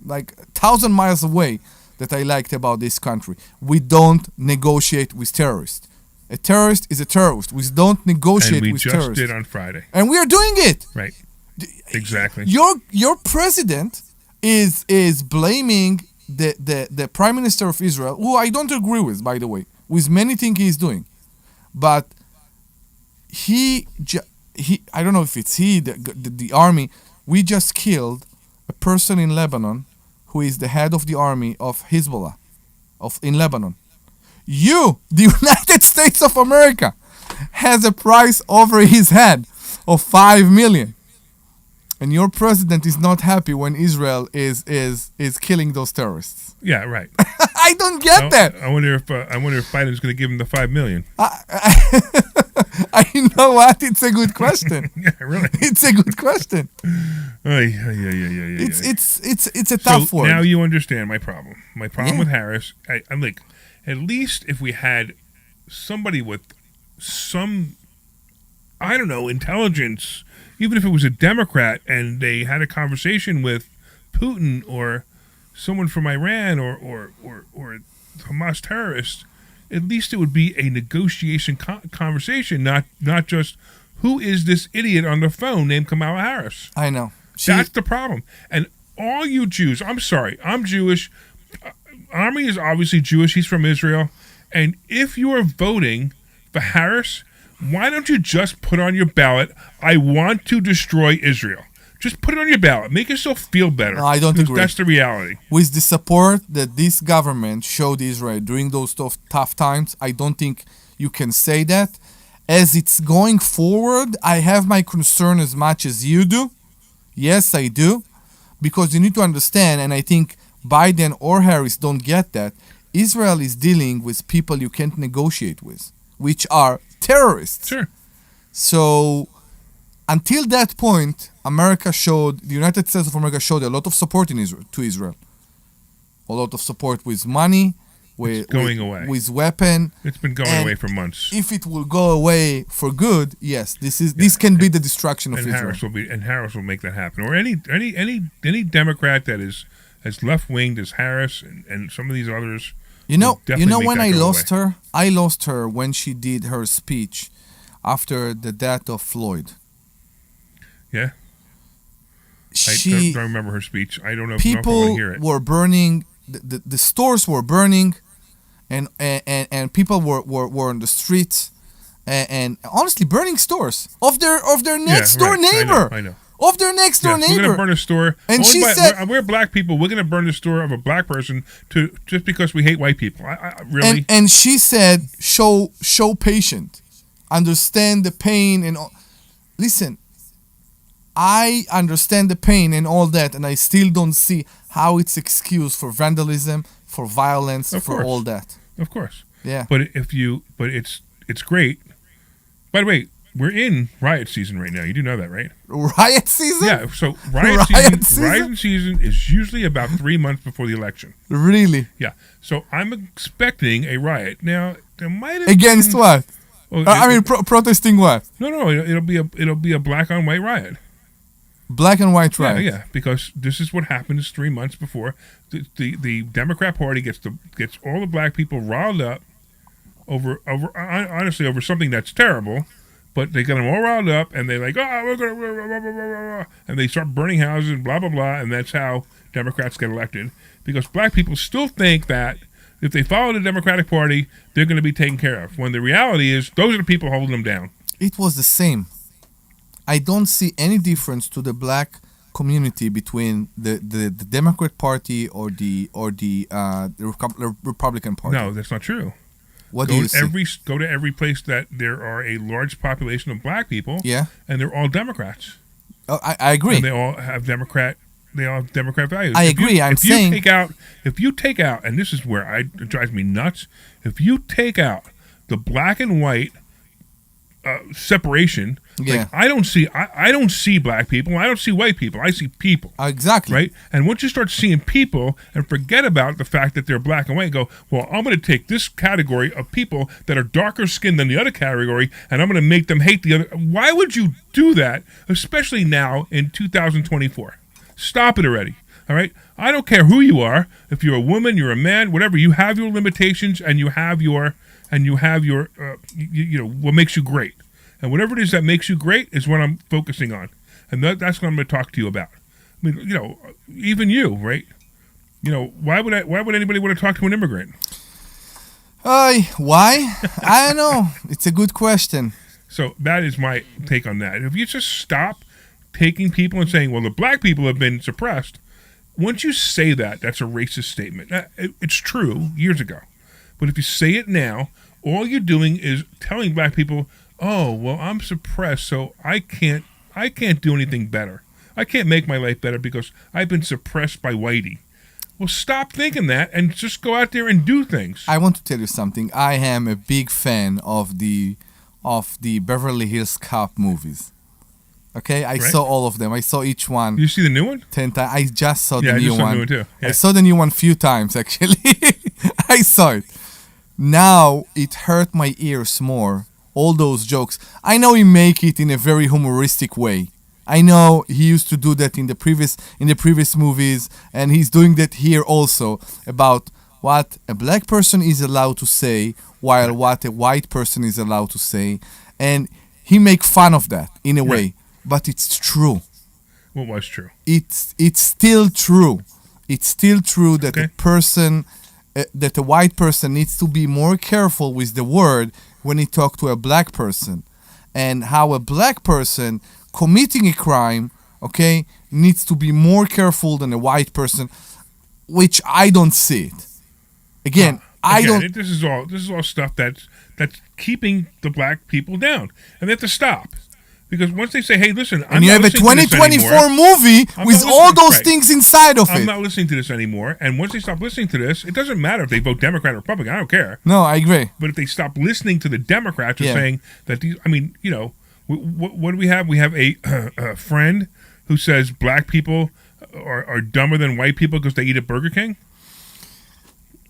like 1,000 miles away, that I liked about this country. We don't negotiate with terrorists. A terrorist is a terrorist. We don't negotiate with terrorists. And we just did on Friday. And we are doing it. Right. Exactly. Your president is blaming the Prime Minister of Israel, who I don't agree with, by the way, with many things he's doing. But he I don't know if it's the army. We just killed a person in Lebanon who is the head of the army of Hezbollah in Lebanon. You, the United States of America, has a price over his head of $5 million. And your president is not happy when Israel is killing those terrorists. Yeah, right. I don't get that. I wonder if Biden's going to give him the $5 million. I know what. It's a good question. Yeah, really. It's a good question. Yeah. It's a tough so word. Now you understand my problem. My problem with Harris. I'm like, at least if we had somebody with some, I don't know, intelligence, even if it was a Democrat and they had a conversation with Putin or someone from Iran or Hamas terrorists, at least it would be a negotiation conversation, not just who is this idiot on the phone named Kamala Harris. I know. That's the problem. And all you Jews, I'm sorry, I'm Jewish. Omri is obviously Jewish. He's from Israel. And if you are voting for Harris, why don't you just put on your ballot, I want to destroy Israel? Just put it on your ballot. Make yourself feel better. No, I don't agree. That's the reality. With the support that this government showed Israel during those tough times, I don't think you can say that. As it's going forward, I have my concern as much as you do. Yes, I do. Because you need to understand, and I think Biden or Harris don't get that, Israel is dealing with people you can't negotiate with, which are terrorists. Sure. So until that point, the United States of America showed a lot of support to Israel. A lot of support with money, with weapon. It's been going away for months. If it will go away for good, yes, this can be the destruction of Israel. Harris will make that happen. Or any Democrat that is as left-winged as Harris and some of these others. You know when I lost her? I lost her when she did her speech after the death of Floyd. Yeah. I don't remember her speech. I don't know if I want to hear it. People were burning, the stores were burning, and people were on the streets, and honestly burning stores of their next door neighbor. I know. Of their next door neighbor. We're going to burn a store. And she said, we're black people. We're going to burn the store of a black person just because we hate white people. Really? And she said, show patience, understand the pain and all. Listen, I understand the pain and all that, and I still don't see how it's excuse for vandalism, for violence, for all that. Of course. Yeah. But it's great. By the way, we're in riot season right now. You do know that, right? Riot season? Yeah. So riot season is usually about 3 months before the election. Really? Yeah. So I'm expecting a riot. Now there might have against what? Protesting what? No. It'll be a black on white riot. Black and white riot. Yeah, because this is what happens 3 months before the Democrat Party gets all the black people riled up over something that's terrible. But they get them all riled up, and they're like, we're going to, blah, blah, blah, blah, and they start burning houses, blah, blah, blah, and that's how Democrats get elected. Because black people still think that if they follow the Democratic Party, they're going to be taken care of. When the reality is, those are the people holding them down. It was the same. I don't see any difference to the black community between the Democrat Party or the Republican Party. No, that's not true. What do you see? Go to every place that there are a large population of black people. Yeah, and they're all Democrats. Oh, I agree. And they all have Democrat values. I agree. If you take out, and this is where it drives me nuts. If you take out the black and white separation. Yeah. Like, I don't see black people. I don't see white people. I see people. Exactly. Right? And once you start seeing people and forget about the fact that they're black and white, and go, well, I'm going to take this category of people that are darker skinned than the other category, and I'm going to make them hate the other. Why would you do that, especially now in 2024? Stop it already. All right? I don't care who you are. If you're a woman, you're a man, whatever, you have your limitations and you have your what makes you great. And whatever it is that makes you great is what I'm focusing on. And that's what I'm going to talk to you about. I mean, even you, right? Why would anybody want to talk to an immigrant? Why? I don't know. It's a good question. So that is my take on that. If you just stop taking people and saying, well, the black people have been suppressed, once you say that, that's a racist statement. It's true years ago. But if you say it now, all you're doing is telling black people, oh, well, I'm suppressed, so I can't do anything better. I can't make my life better because I've been suppressed by whitey. Well, stop thinking that and just go out there and do things. I want to tell you something. I am a big fan of the Beverly Hills Cop movies. Okay, I saw all of them. I saw each one. You see the new one? 10 times. I just saw the I new just saw one. the new one too. Yeah. I saw the new one a few times, actually. I saw it. Now, it hurt my ears more. All those jokes. I know he make it in a very humoristic way. I know he used to do that in the previous movies, and he's doing that here also, about what a black person is allowed to say, while what a white person is allowed to say. And he make fun of that in a way. But it's true. What was true? It's still true. It's still true that a person, that a white person needs to be more careful with the word when he talk to a black person, and how a black person committing a crime, needs to be more careful than a white person, which I don't see it. Again, I don't. This is all stuff that's keeping the black people down, and they have to stop. Because once they say, hey, listen, and you have a 2024 movie with all those things inside of it. I'm not listening to this anymore. And once they stop listening to this, it doesn't matter if they vote Democrat or Republican. I don't care. No, I agree. But if they stop listening to the Democrats and saying that these, what do we have? We have a friend who says black people are dumber than white people because they eat at Burger King.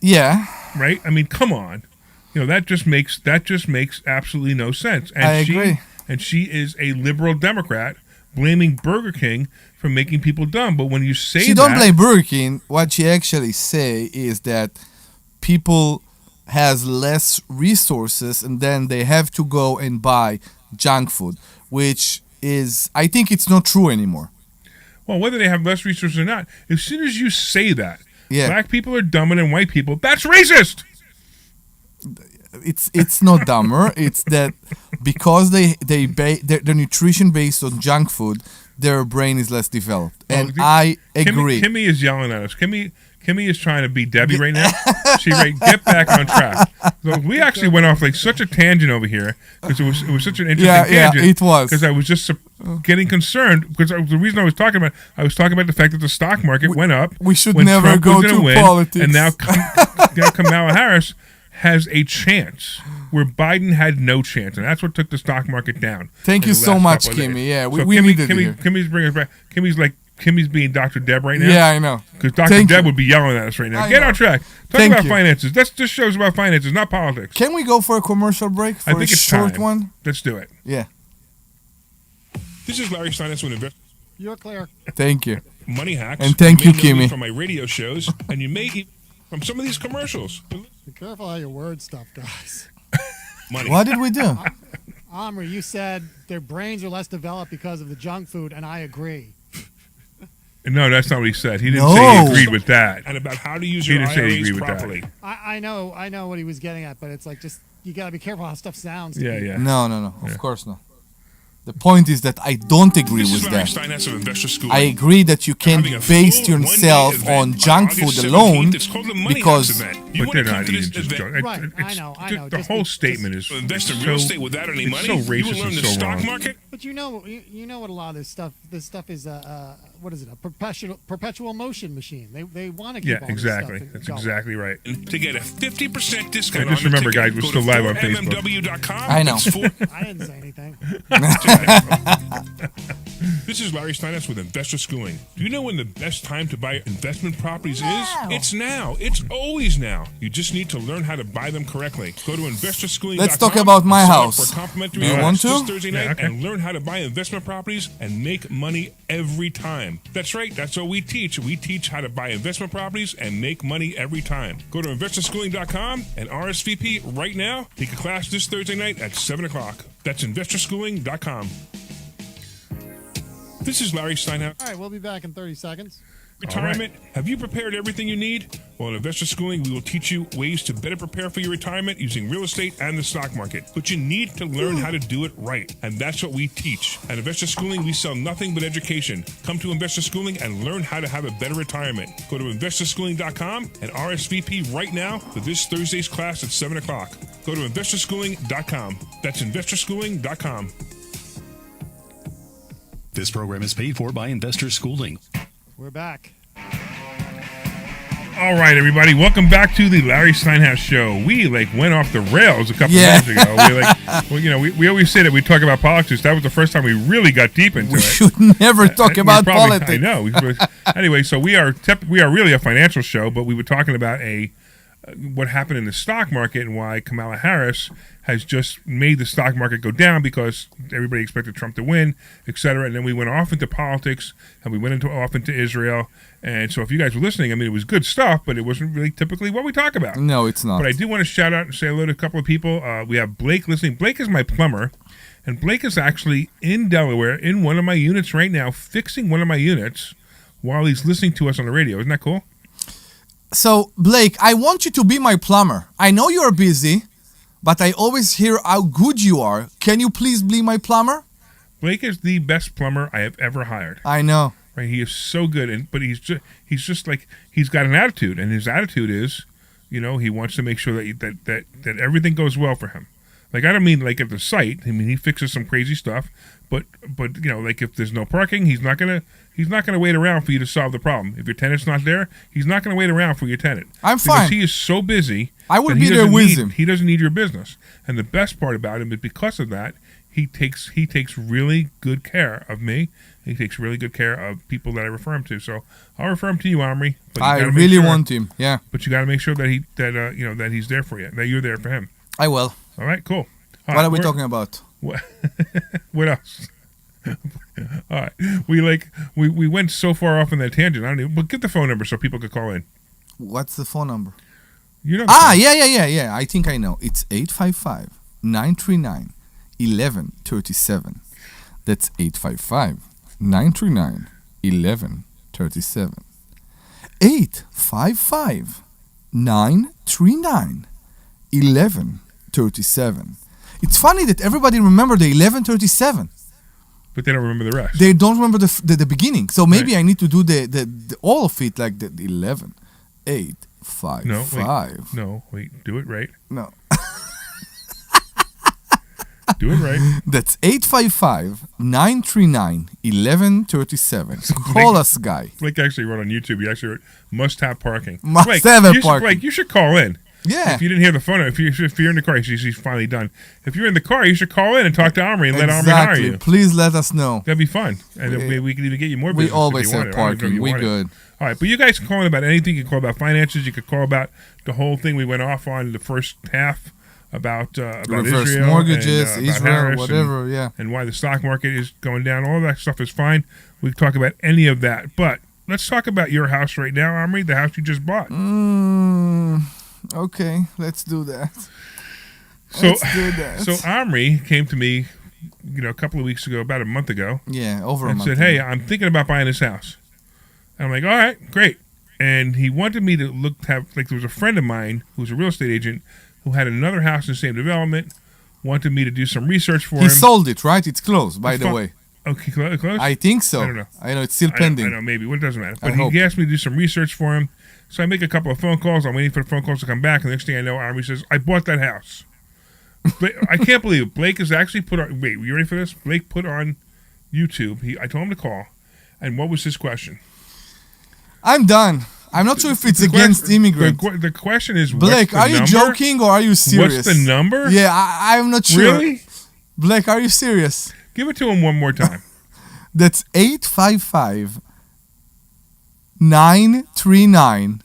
Yeah. Right? I mean, come on. That just makes absolutely no sense. And I agree. And she is a liberal Democrat blaming Burger King for making people dumb. But when you say she don't blame Burger King. What she actually say is that people has less resources and then they have to go and buy junk food, which is, I think it's not true anymore. Well, whether they have less resources or not, as soon as you say that, black people are dumber than white people, that's racist. It's not dumber. It's that because their nutrition based on junk food, their brain is less developed. And I agree. Kimmy is yelling at us. Kimmy is trying to beat Debbie right now. She's right. Get back on track. So we actually went off like such a tangent over here because it was such an interesting tangent. Yeah, it was. Because I was just getting concerned because the reason I was talking about the fact that the stock market went up. We should never go to politics. And now Kamala Harris has a chance where Biden had no chance, and that's what took the stock market down. Thank you so much, Kimmy. Yeah, we needed it. Kimmy's bringing us back. Kimmy's being Dr. Deb right now. Yeah, I know. Because Dr. Deb would be yelling at us right now. Get on track. Talk about finances. This show's about finances, not politics. Can we go for a commercial break? I think it's short time. One? Let's do it. Yeah. This is Larry Steinhouse with Invest. You're clear. Thank you. Money hacks. And thank you, Kimmy. From my radio shows, and you may eat from some of these commercials. Be careful how you word stuff, guys. Money. What did we do? Omri, you said their brains are less developed because of the junk food, and I agree. No, that's not what he said. He didn't say he agreed with that. And about how to use your IRAs properly. I know what he was getting at, but it's like just you got to be careful how stuff sounds. Yeah. No. Of course not. The point is that I don't agree with that. I agree that you can't base yourself on junk food alone because... But they're not eating just junk. Right, I know. The whole statement is so racist and so wrong. But you know what a lot of this stuff is what is it? A perpetual motion machine. They want to keep all exactly. this stuff That's going. exactly right. To get a 50% discount just on remember, the ticket, guys, we're go still to live on Facebook. mmw.com. I know. I didn't say anything. This is Larry Steinhouse with Investor Schooling. Do you know when the best time to buy investment properties is? It's now. It's always now. You just need to learn how to buy them correctly. Go to investorschooling.com. Let's talk about my sign up house. For a complimentary Do you class want to? this Thursday night, Yeah, okay. and learn how to buy investment properties and make money every time. That's right. That's what we teach. We teach how to buy investment properties and make money every time. Go to investorschooling.com and RSVP right now. Take a class this Thursday night at 7 o'clock. That's investorschooling.com. This is Larry Steinhouse. All right, we'll be back in 30 seconds. Retirement. Have you prepared everything you need? Well, at Investor Schooling, we will teach you ways to better prepare for your retirement using real estate and the stock market. But you need to learn how to do it right. And that's what we teach. At Investor Schooling, we sell nothing but education. Come to Investor Schooling and learn how to have a better retirement. Go to investorschooling.com and RSVP right now for this Thursday's class at 7 o'clock. Go to investorschooling.com. That's investorschooling.com. This program is paid for by Investor Schooling. We're back. All right, everybody, welcome back to the Larry Steinhouse Show. We went off the rails a couple minutes ago. We always say that we talk about politics. That was the first time we really got deep into We it. should never talk about politics. I know. Anyway, so we are really a financial show, but we were talking about what happened in the stock market and why Kamala Harris has just made the stock market go down because everybody expected Trump to win, et cetera. And then we went off into politics and we went off into Israel. And so if you guys were listening, I mean, it was good stuff, but it wasn't really typically what we talk about. No, it's not. But I do want to shout out and say hello to a couple of people. We have Blake listening. Blake is my plumber, and Blake is actually in Delaware in one of my units right now, fixing one of my units while he's listening to us on the radio. Isn't that cool? So, Blake, I want you to be my plumber. I know you're busy, but I always hear how good you are. Can you please be my plumber? Blake is the best plumber I have ever hired. I know. Right? He is so good, but he's just like, he's got an attitude, and his attitude is, he wants to make sure that everything goes well for him. Like, I don't mean like at the site. I mean, he fixes some crazy stuff, but like if there's no parking, he's not gonna wait around for you to solve the problem. If your tenant's not there, he's not gonna wait around for your tenant. I'm fine. Because he is so busy. I would that be there with him. He doesn't need your business. And the best part about him is because of that, he takes really good care of me. He takes really good care of people that I refer him to. So I'll refer him to you, Omri. But I really want him. Yeah. But you got to make sure that that he's there for you. That you're there for him. I will. All right. Cool. What are we talking about? What else? All right. We went so far off on that tangent. I don't even. But get the phone number so people could call in. What's the phone number? You know. Yeah. I think I know. It's 855-939-1137. That's 855-939-1137. 855-939-1137. It's funny that everybody remember the 1137. But they don't remember the rest. They don't remember the beginning. So maybe I need to do the all of it like the 11, 8, 5, no, 5. Wait. Do it right. No. Do it right. That's 855-939-1137. Call us, guy. Blake actually wrote on YouTube. He actually wrote, must have parking. Must have parking. Blake, you should call in. Yeah. If you didn't hear the phone, if you're in the car, he's finally done. If you're in the car, you should call in and talk to Omri and let Omri hire you. Please let us know. That'd be fun. And we can even get you more business. We always have parking. We good. All right, but you guys can call in about anything. You can call about finances. You could call about the whole thing we went off on the first half about reverse Israel mortgages, and, Israel, Harris whatever, and why the stock market is going down. All that stuff is fine. We can talk about any of that. But let's talk about your house right now, Omri, the house you just bought. Okay, let's do that. So Omri came to me, a couple of weeks ago, about a month ago. Yeah, over a month. And said, "Hey, I'm thinking about buying this house." And I'm like, "All right, great." And he wanted me to there was a friend of mine who's a real estate agent who had another house in the same development, wanted me to do some research for him. He sold it, right? It's closed, by the way. Okay, close? I think so. I don't know. I know it's still pending. I know, maybe. It doesn't matter. But he asked me to do some research for him. So I make a couple of phone calls. I'm waiting for the phone calls to come back. And the next thing I know, Omri says, I bought that house. I can't believe it. Blake has actually put on... Wait, you ready for this? Blake put on YouTube. I told him to call. And what was his question? I'm done. I'm not sure if it's against immigrants. The question is, Blake, are you joking or are you serious? What's the number? Yeah, I'm not sure. Really? Blake, are you serious? Give it to him one more time. That's 855 939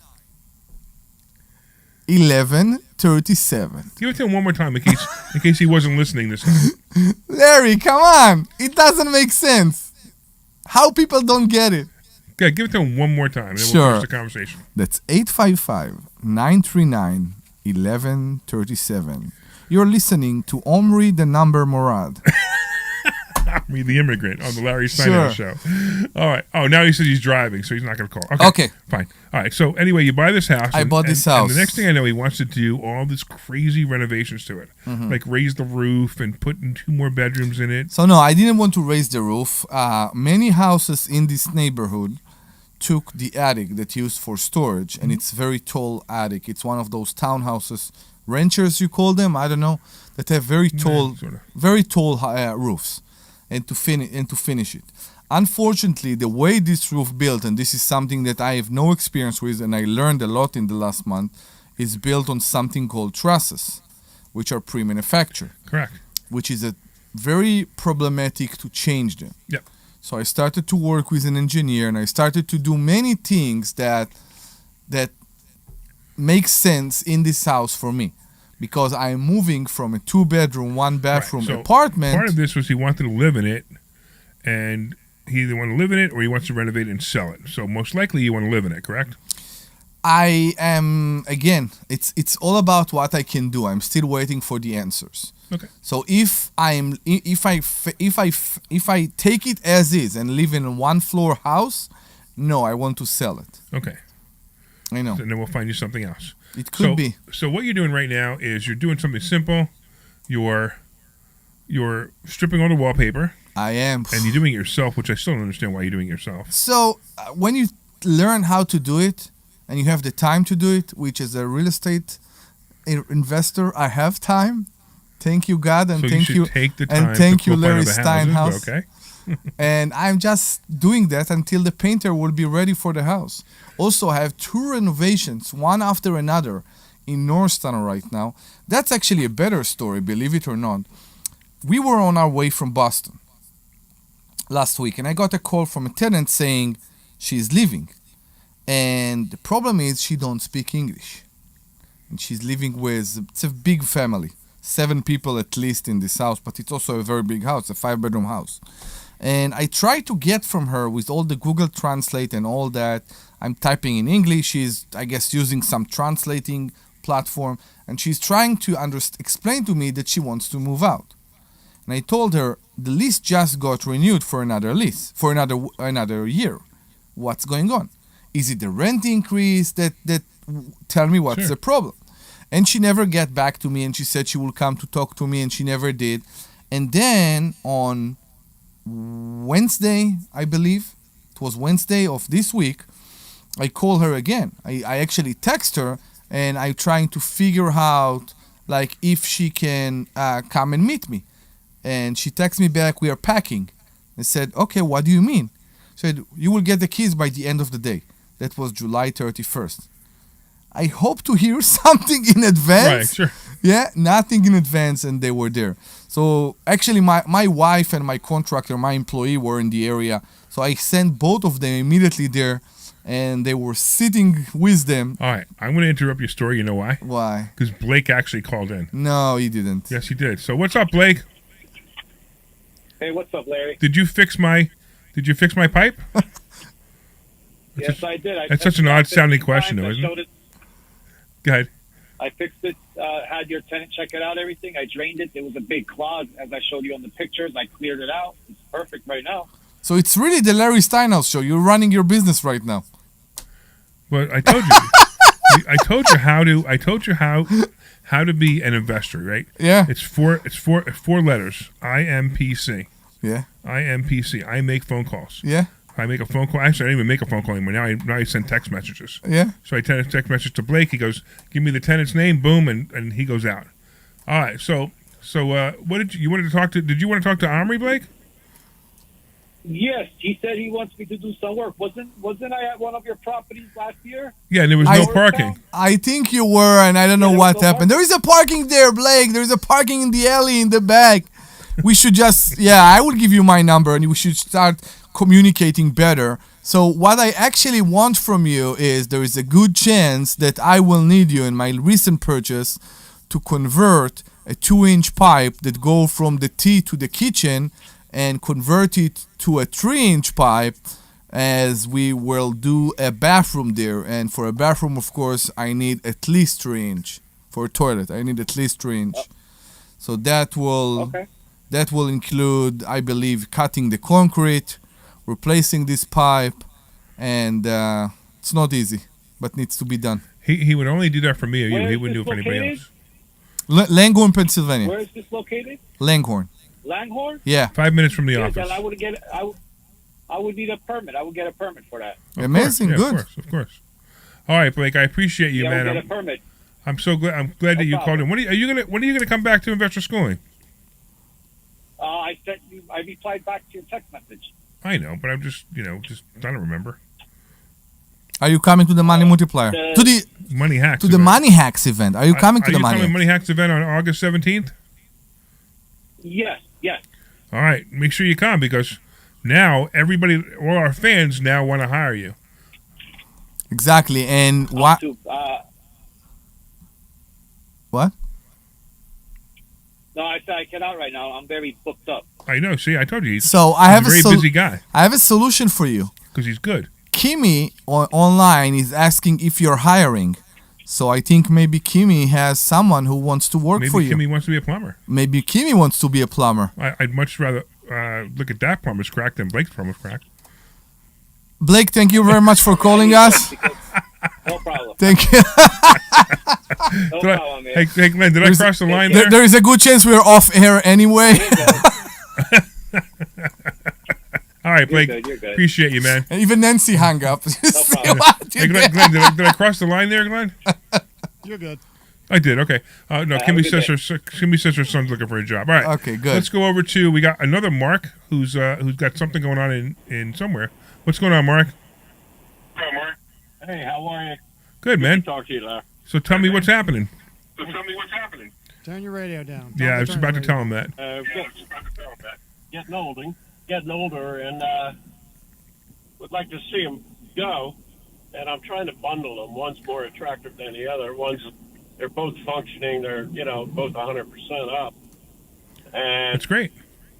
1137. Give it to him one more time in case he wasn't listening this time. Larry, come on. It doesn't make sense. How people don't get it. Yeah, give it to him one more time, and then Sure. we'll finish the conversation. That's 855-939 1137. You're listening to Omri the Number Morad. Omri the immigrant on the Larry Steinhouse show. All right. Oh, now he says he's driving, so he's not going to call. Okay. Fine. All right. So anyway, you buy this house. I bought this house. And the next thing I know, he wants to do all this crazy renovations to it, like raise the roof and put in 2 more bedrooms in it. So no, I didn't want to raise the roof. Many houses in this neighborhood took the attic that used for storage, and it's very tall attic. It's one of those townhouses, ranchers you call them, I don't know, that have very tall, roofs, and to finish it. Unfortunately, the way this roof built, and this is something that I have no experience with, and I learned a lot in the last month, is built on something called trusses, which are pre-manufactured. Correct. Which is a very problematic to change them. Yep. So I started to work with an engineer, and I started to do many things that make sense in this house for me, because I'm moving from a 2-bedroom, 1-bathroom apartment. Part of this was he wanted to live in it, and he either want to live in it or he wants to renovate it and sell it. So most likely you want to live in it, correct? I am, again, it's all about what I can do. I'm still waiting for the answers. Okay. So if I take it as is and live in a 1-floor house, no, I want to sell it. Okay. I know. And then we'll find you something else. It could be. So what you're doing right now is you're doing something simple. You're stripping all the wallpaper. I am. And you're doing it yourself, which I still don't understand why you're doing it yourself. So when you learn how to do it and you have the time to do it, which is a real estate investor, I have time. Thank you, God, and so thank you. Should take the time and thank to you, Larry houses, Steinhouse. Okay. And I'm just doing that until the painter will be ready for the house. Also, I have 2 renovations, one after another, in Norristown right now. That's actually a better story, believe it or not. We were on our way from Boston last week, and I got a call from a tenant saying she's leaving. And the problem is she don't speak English. And she's living with, it's a big family, 7 people at least in this house, but it's also a very big house, a 5-bedroom house. And I tried to get from her with all the Google Translate and all that. I'm typing in English. She's, I guess, using some translating platform. And she's trying to explain to me that she wants to move out. And I told her, the lease just got renewed for another lease, for another year. What's going on? Is it the rent increase that tell me what's the problem? And she never got back to me, and she said she will come to talk to me, and she never did. And then on Wednesday, I believe, it was Wednesday of this week, I call her again. I actually text her, and I'm trying to figure out like if she can come and meet me. And she texts me back, we are packing. I said, okay, what do you mean? She said, you will get the keys by the end of the day. That was July 31st. I hope to hear something in advance. Right, sure. Yeah, nothing in advance, and they were there. So actually, my wife and my contractor, my employee, were in the area. So I sent both of them immediately there, and they were sitting with them. All right, I'm going to interrupt your story. You know why? Why? Because Blake actually called in. No, he didn't. Yes, he did. So what's up, Blake? Hey, what's up, Larry? Did you fix my pipe? Yes, I did. That's such an odd-sounding question, though, isn't it? Go ahead. I fixed it, had your tenant check it out, everything. I drained it. There was a big clog, as I showed you on the pictures. I cleared it out. It's perfect right now. So it's really the Larry Steinhouse show. You're running your business right now. Well, I told you. I told you how to be an investor, right? Yeah. It's four letters. IMPC. Yeah. IMPC. I make phone calls. Yeah. I make a phone call. Actually, I don't even make a phone call anymore. Now I send text messages. Yeah. So I send a text message to Blake. He goes, "Give me the tenant's name." Boom, and he goes out. All right. So what did you wanted to talk to? Did you want to talk to Omri, Blake? Yes, he said he wants me to do some work. Wasn't I at one of your properties last year? Yeah, and there was no parking. I think you were, and I don't know what happened. There is a parking there, Blake. There is a parking in the alley in the back. We should just, I will give you my number, and we should start communicating better. So what I actually want from you is there is a good chance that I will need you in my recent purchase to convert a 2-inch pipe that go from the T to the kitchen and convert it to a 3-inch pipe, as we will do a bathroom there. And for a bathroom, of course, I need at least 3-inch. For a toilet, I need at least 3-inch. So that will include, I believe, cutting the concrete, replacing this pipe, and it's not easy, but needs to be done. He would only do that for me or you. He wouldn't do it for anybody else. Langhorne, Pennsylvania. Where is this located? Langhorne. Langhorne? Yeah. 5 minutes from the Yeah, office. then I would need a permit. I would get a permit for that. Amazing, yeah, good. Of course. All right, Blake. I appreciate you, Yeah, man. I would get a permit. I'm so glad. I'm glad that you called in. When are you gonna come back to investor schooling? I replied back to your text message. I know, but I'm just I don't remember. Are you coming to the Money Multiplier? To the Money Hacks. To the Money Hacks event. Are you coming to the Money Are you Hacks? coming to Money Hacks event on August 17th? Yes. All right, make sure you come because now everybody, all our fans now want to hire you. Exactly, and what? What? No, I said I cannot right now. I'm very booked up. I know. See, I told you. So I have he's a very busy guy. I have a solution for you. Because he's good. Kimmy online is asking if you're hiring. So I think maybe Kimmy has someone who wants to work for you. Maybe Kimmy wants to be a plumber. Maybe Kimmy wants to be a plumber. I'd much rather look at that plumber's crack than Blake's plumber's crack. Blake, thank you very much for calling us. No problem. Thank you. No problem, man. Hey, Glenn, did I cross the line there? There is a good chance we're off air anyway. All right, Blake. You're good. Appreciate you, man. And even Nancy hung up. Hey, Glenn, did I cross the line there, Glenn? You're good. I did. Okay. No, have Kimmy a good says her son's looking for a job. All right. Okay, good. Let's go over to we got another Mark who's got something going on in somewhere. What's going on, Mark? Hi, Mark. Hey, how are you? Good, man. Talk to you, Larry. So tell me what's happening. Turn your radio down. Yeah, I was about to tell him that. Getting older, and would like to see them go. And I'm trying to bundle them. One's more attractive than the other. They're both functioning. They're both 100% up. And That's great.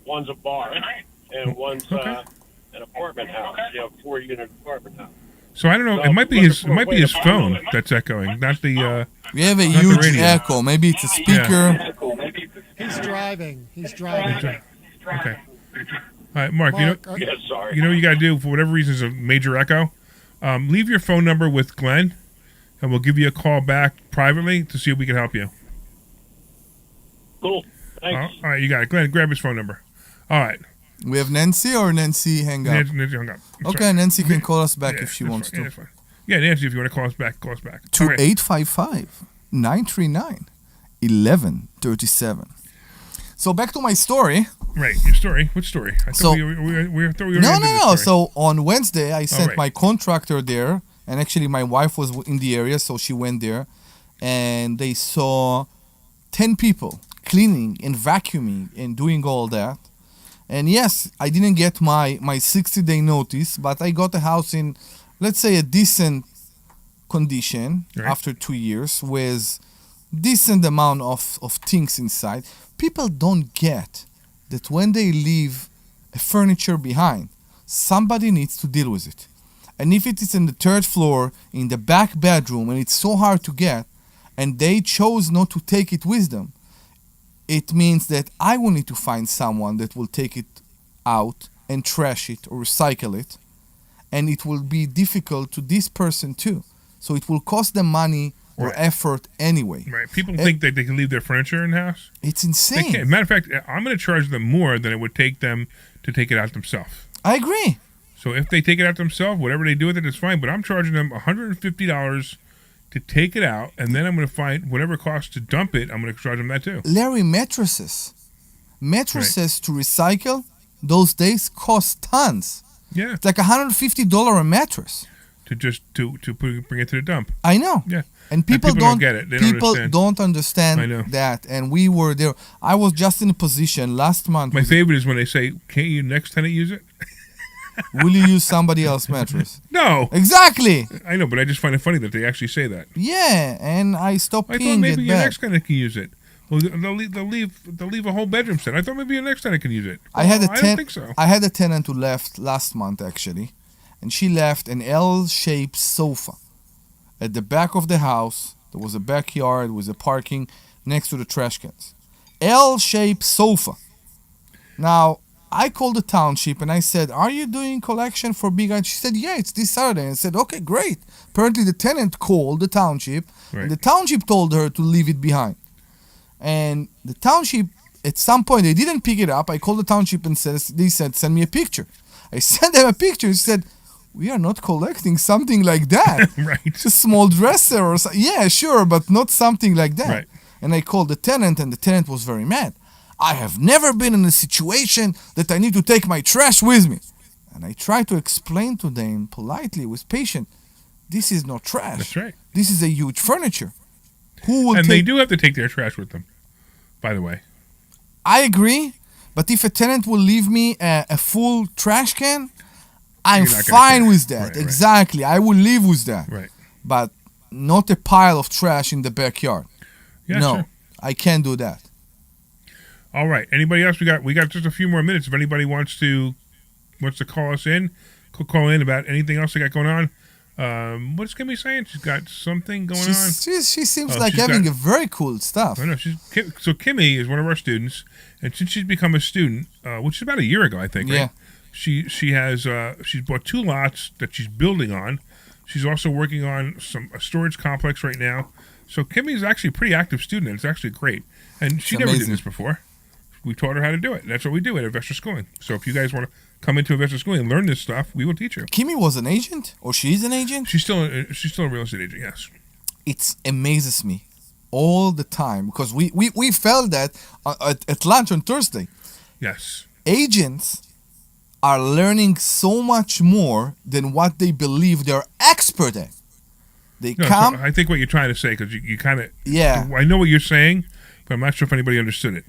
One's a bar, and one's an apartment house. 4-unit apartment house. So I don't know. It might be his phone that's echoing, not the. We have a not the huge radio. echo. Maybe it's a speaker. He's driving. Okay. All right, Mark. Mark, You know what you got to do for whatever reason is a major echo. Leave your phone number with Glenn, and we'll give you a call back privately to see if we can help you. Cool. Thanks. All right, you got it. Glenn, grab his phone number. All right. We have Nancy or Nancy hang up? Nancy hung up. Okay, Sorry. Nancy can call us back if she that's wants fine. Yeah, to. that's fine. Yeah, Nancy, if you want to call us back, call us back. To Okay. 855-939-1137. So back to my story. Right, your story. What story? I thought So- we thought we were No. into this story. So on Wednesday, I sent right. my contractor there, and actually my wife was in the area, so she went there, and they saw 10 people cleaning and vacuuming and doing all that. And yes, I didn't get my 60-day notice, but I got a house in, let's say, a decent condition after 2 years with decent amount of things inside. People don't get that when they leave a furniture behind, somebody needs to deal with it. And if it is in the 3rd floor, in the back bedroom, and it's so hard to get, and they chose not to take it with them, it means that I will need to find someone that will take it out and trash it or recycle it. And it will be difficult to this person too. So it will cost them money or effort anyway. Right. People think that they can leave their furniture in the house. It's They insane. can't. Matter of fact, I'm going to charge them more than it would take them to take it out themselves. I agree. So if they take it out themselves, whatever they do with it is fine. But I'm charging them $150 to take it out, and then I'm going to find whatever it costs to dump it. I'm going to charge them that too. Larry, mattresses to recycle, those days cost tons. Yeah. It's like $150 a mattress. To just to bring it to the dump. I know. Yeah. And people don't get it. They people don't understand. don't understand that. And we were there. I was just in a position last month. My favorite is when they say, "Can't you next tenant use it?" Will you use somebody else's mattress? No. Exactly. I know, but I just find it funny that they actually say that. Yeah, and I stopped I thought peeing maybe it your back. next tenant can use it. Well, they'll leave a whole bedroom set. I thought maybe your next tenant can use it. I had a I don't think so. I had a tenant who left last month actually, and she left an L-shaped sofa at the back of the house. There was a backyard with a parking next to the trash cans. L-shaped sofa. Now I called the township and I said, "Are you doing collection for big items?" She said, "Yeah, it's this Saturday." And I said, "Okay, great." Apparently the tenant called the township, Right. and the township told her to leave it behind. And the township, at some point, they didn't pick it up. I called the township and they said, "Send me a picture." I sent them a picture. He said, "We are not collecting something like that." Right. It's a small dresser or something. Yeah, sure, but not something like that. Right. And I called the tenant, and the tenant was very mad. "I have never been in a situation that I need to take my trash with me." And I tried to explain to them politely, with patience, this is not trash. That's right. This is a huge furniture. Who will And take... they do have to take their trash with them, by the way. I agree, but if a tenant will leave me a full trash can, I'm You're not gonna fine care. with that. Right, right. Exactly. I will live with that. Right. But not a pile of trash in the backyard. Yeah, no, sure. I can't do that. All right. Anybody else? We got just a few more minutes. If anybody wants to call us in, call in about anything else they got going on. What's Kimmy saying? She's got something going on. She seems Oh, like she's having got- a very cool stuff. I know. So Kimmy is one of our students, and since she's become a student, which is about a year ago, I think. Right? Yeah. She has she's bought 2 lots that she's building on. She's also working on a storage complex right now. So Kimmy's actually a pretty active student, and it's actually great. And she never did amazing. this before. We taught her how to do it. That's what we do at Investor Schooling. So if you guys want to come into Investor Schooling and learn this stuff, we will teach you. Kimmy was an agent, or she is an agent. She's still a real estate agent. Yes. It amazes me all the time because we felt that at lunch on Thursday. Yes. Agents are learning so much more than what they believe they're expert at. They No, come. so I think what you're trying to say, because you kind of Yeah. I know what you're saying, but I'm not sure if anybody understood it.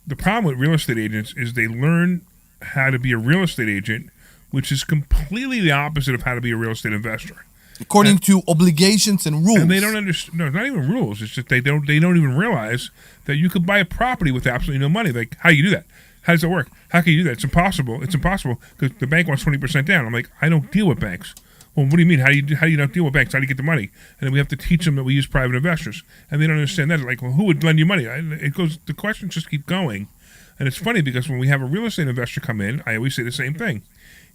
The problem with real estate agents is they learn how to be a real estate agent, which is completely the opposite of how to be a real estate investor. According to obligations and rules. And they don't understand. No, it's not even rules. It's just they don't even realize that you could buy a property with absolutely no money. Like, how do you do that? How does it work? How can you do that? It's impossible. It's impossible because the bank wants 20% down. I'm like, I don't deal with banks. Well, what do you mean? How do you not deal with banks? How do you get the money? And then we have to teach them that we use private investors, and they don't understand that. They're like, well, who would lend you money? It goes. The questions just keep going, and it's funny because when we have a real estate investor come in, I always say the same thing.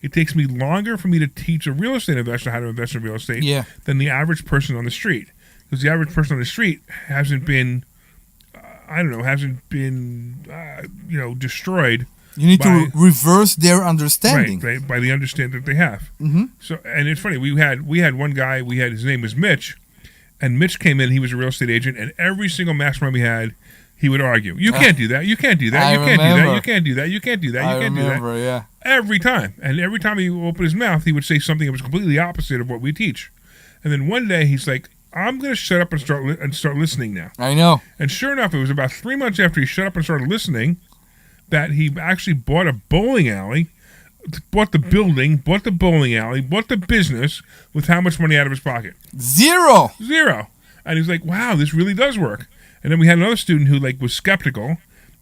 It takes me longer for me to teach a real estate investor how to invest in real estate than the average person on the street, because the average person on the street hasn't been, destroyed. You need to reverse their understanding. Right, by the understanding that they have. Mm-hmm. So, and it's funny. We had one guy. His name was Mitch, and Mitch came in. He was a real estate agent, and every single mastermind we had, he would argue. You can't do that. You can't do that. You can't do that. You can't do that. You can't do that. You can't do that. I remember, yeah. Every time, and every time he opened his mouth, he would say something that was completely opposite of what we teach. And then one day he's like, "I'm going to shut up and start listening now." I know. And sure enough, it was about 3 months after he shut up and started listening that he actually bought a bowling alley, bought the building, bought the bowling alley, bought the business with how much money out of his pocket? Zero. And he's like, wow, this really does work. And then we had another student who was skeptical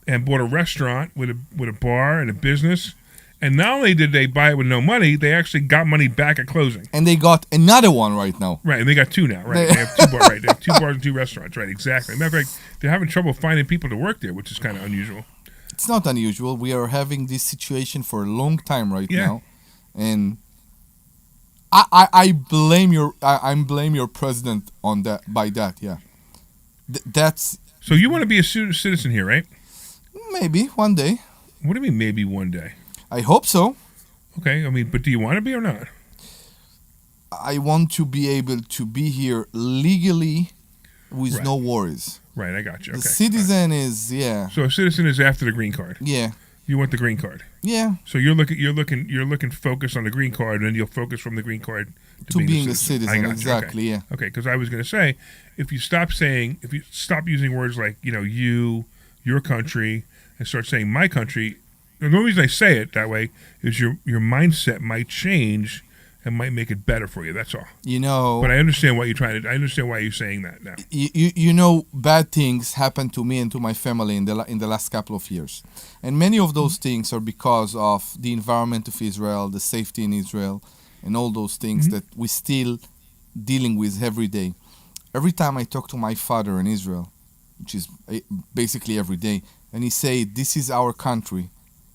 and bought a restaurant with a bar and a business. And not only did they buy it with no money, they actually got money back at closing. And they got another one right now. Right, and they got 2 now. Right, they have 2 bars. Right, they have 2 bars and 2 restaurants. Right, exactly. Matter of fact, they're having trouble finding people to work there, which is kind of unusual. It's not unusual. We are having this situation for a long time right now, and I blame your president on that. By that, yeah. That's so you want to be a citizen here, right? Maybe one day. What do you mean, maybe one day? I hope so. Okay, I mean, but do you want to be or not? I want to be able to be here legally with no worries. Right, I got you. Okay. The citizen is, So a citizen is after the green card. Yeah. You want the green card. Yeah. So you're looking focus on the green card, and then you'll focus from the green card to being a citizen. I got you. Exactly. Okay. Yeah. Okay, because I was going to say, if you stop using words like you, your country, and start saying my country, the only reason I say it that way is your mindset might change and might make it better for you. That's all. But I understand what you're trying to. I understand why you're saying that now. Bad things happened to me and to my family in the last couple of years, and many of those things are because of the environment of Israel, the safety in Israel, and all those things that we still dealing with every day. Every time I talk to my father in Israel, which is basically every day, and he say, "This is our country.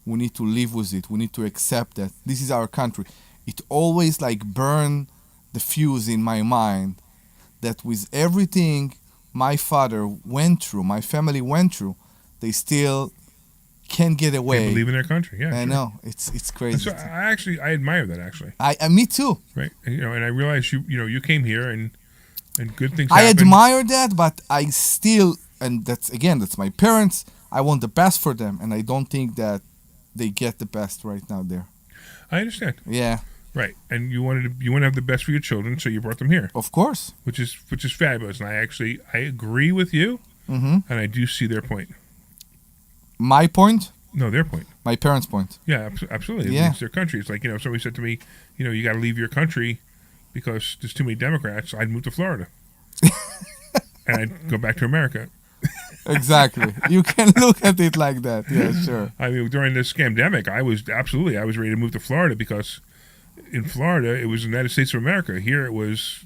We need to live with it. We need to accept that this is our country." It always burn the fuse in my mind that with everything my father went through, my family went through, they still can't get away. They believe in their country. Yeah, I know. It's crazy. So I admire that actually. Me too. Right. And I realize you came here and good things. I happened. admire that, but I still, and that's my parents. I want the best for them, and I don't think that they get the best right now there. I understand. Yeah. Right, and you want to have the best for your children, so you brought them here. Of course. Which is fabulous, and I agree with you, and I do see their point. My point? No, their point. My parents' point. Yeah, absolutely. Yeah. It's their country. It's like somebody said to me, you got to leave your country because there's too many Democrats. I'd move to Florida, and I'd go back to America. Exactly. You can look at it like that. Yeah, sure. I mean, during this scamdemic, I was ready to move to Florida because in Florida it was the United States of America. Here it was,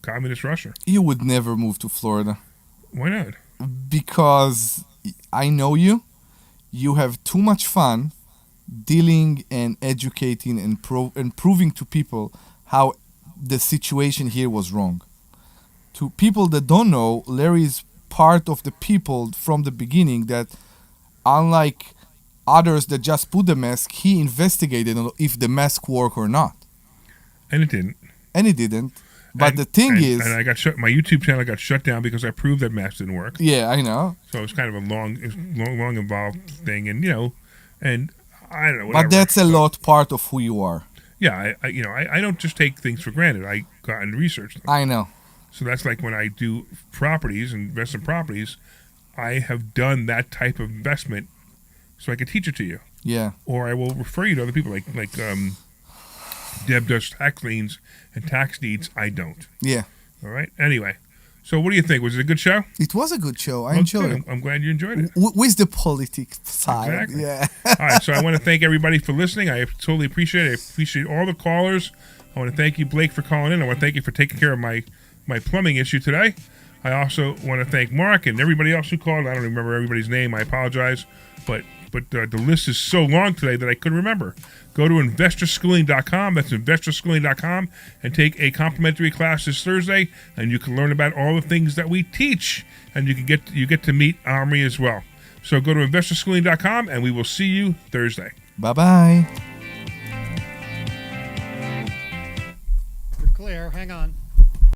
communist Russia. You would never move to Florida. Why not? Because I know you. You have too much fun dealing and educating and proving to people how the situation here was wrong. To people that don't know, Larry is part of the people from the beginning that, unlike others that just put the mask, he investigated if the mask worked or not. And it didn't. But the thing is... And I got shut. My YouTube channel got shut down because I proved that masks didn't work. Yeah, I know. So it was kind of a long involved thing, and and I don't know. Whatever. But that's a lot part of who you are. Yeah, I don't just take things for granted. I got and research them. I know. So that's like when I do properties and invest in properties, I have done that type of investment so I can teach it to you. Yeah. Or I will refer you to other people like Deb does tax liens and tax deeds. I don't. Yeah. All right. Anyway, so what do you think? Was it a good show? It was a good show. I enjoyed it. I'm glad you enjoyed it. With the politics side. Exactly. Yeah. All right. So I want to thank everybody for listening. I totally appreciate it. I appreciate all the callers. I want to thank you, Blake, for calling in. I want to thank you for taking care of my plumbing issue today. I also want to thank Mark and everybody else who called. I don't remember everybody's name. I apologize. But the list is so long today that I couldn't remember. Go to investorschooling.com. That's investorschooling.com and take a complimentary class this Thursday, and you can learn about all the things that we teach, and you get to meet Omri as well. So go to investorschooling.com, and we will see you Thursday. Bye-bye. You're clear. Hang on.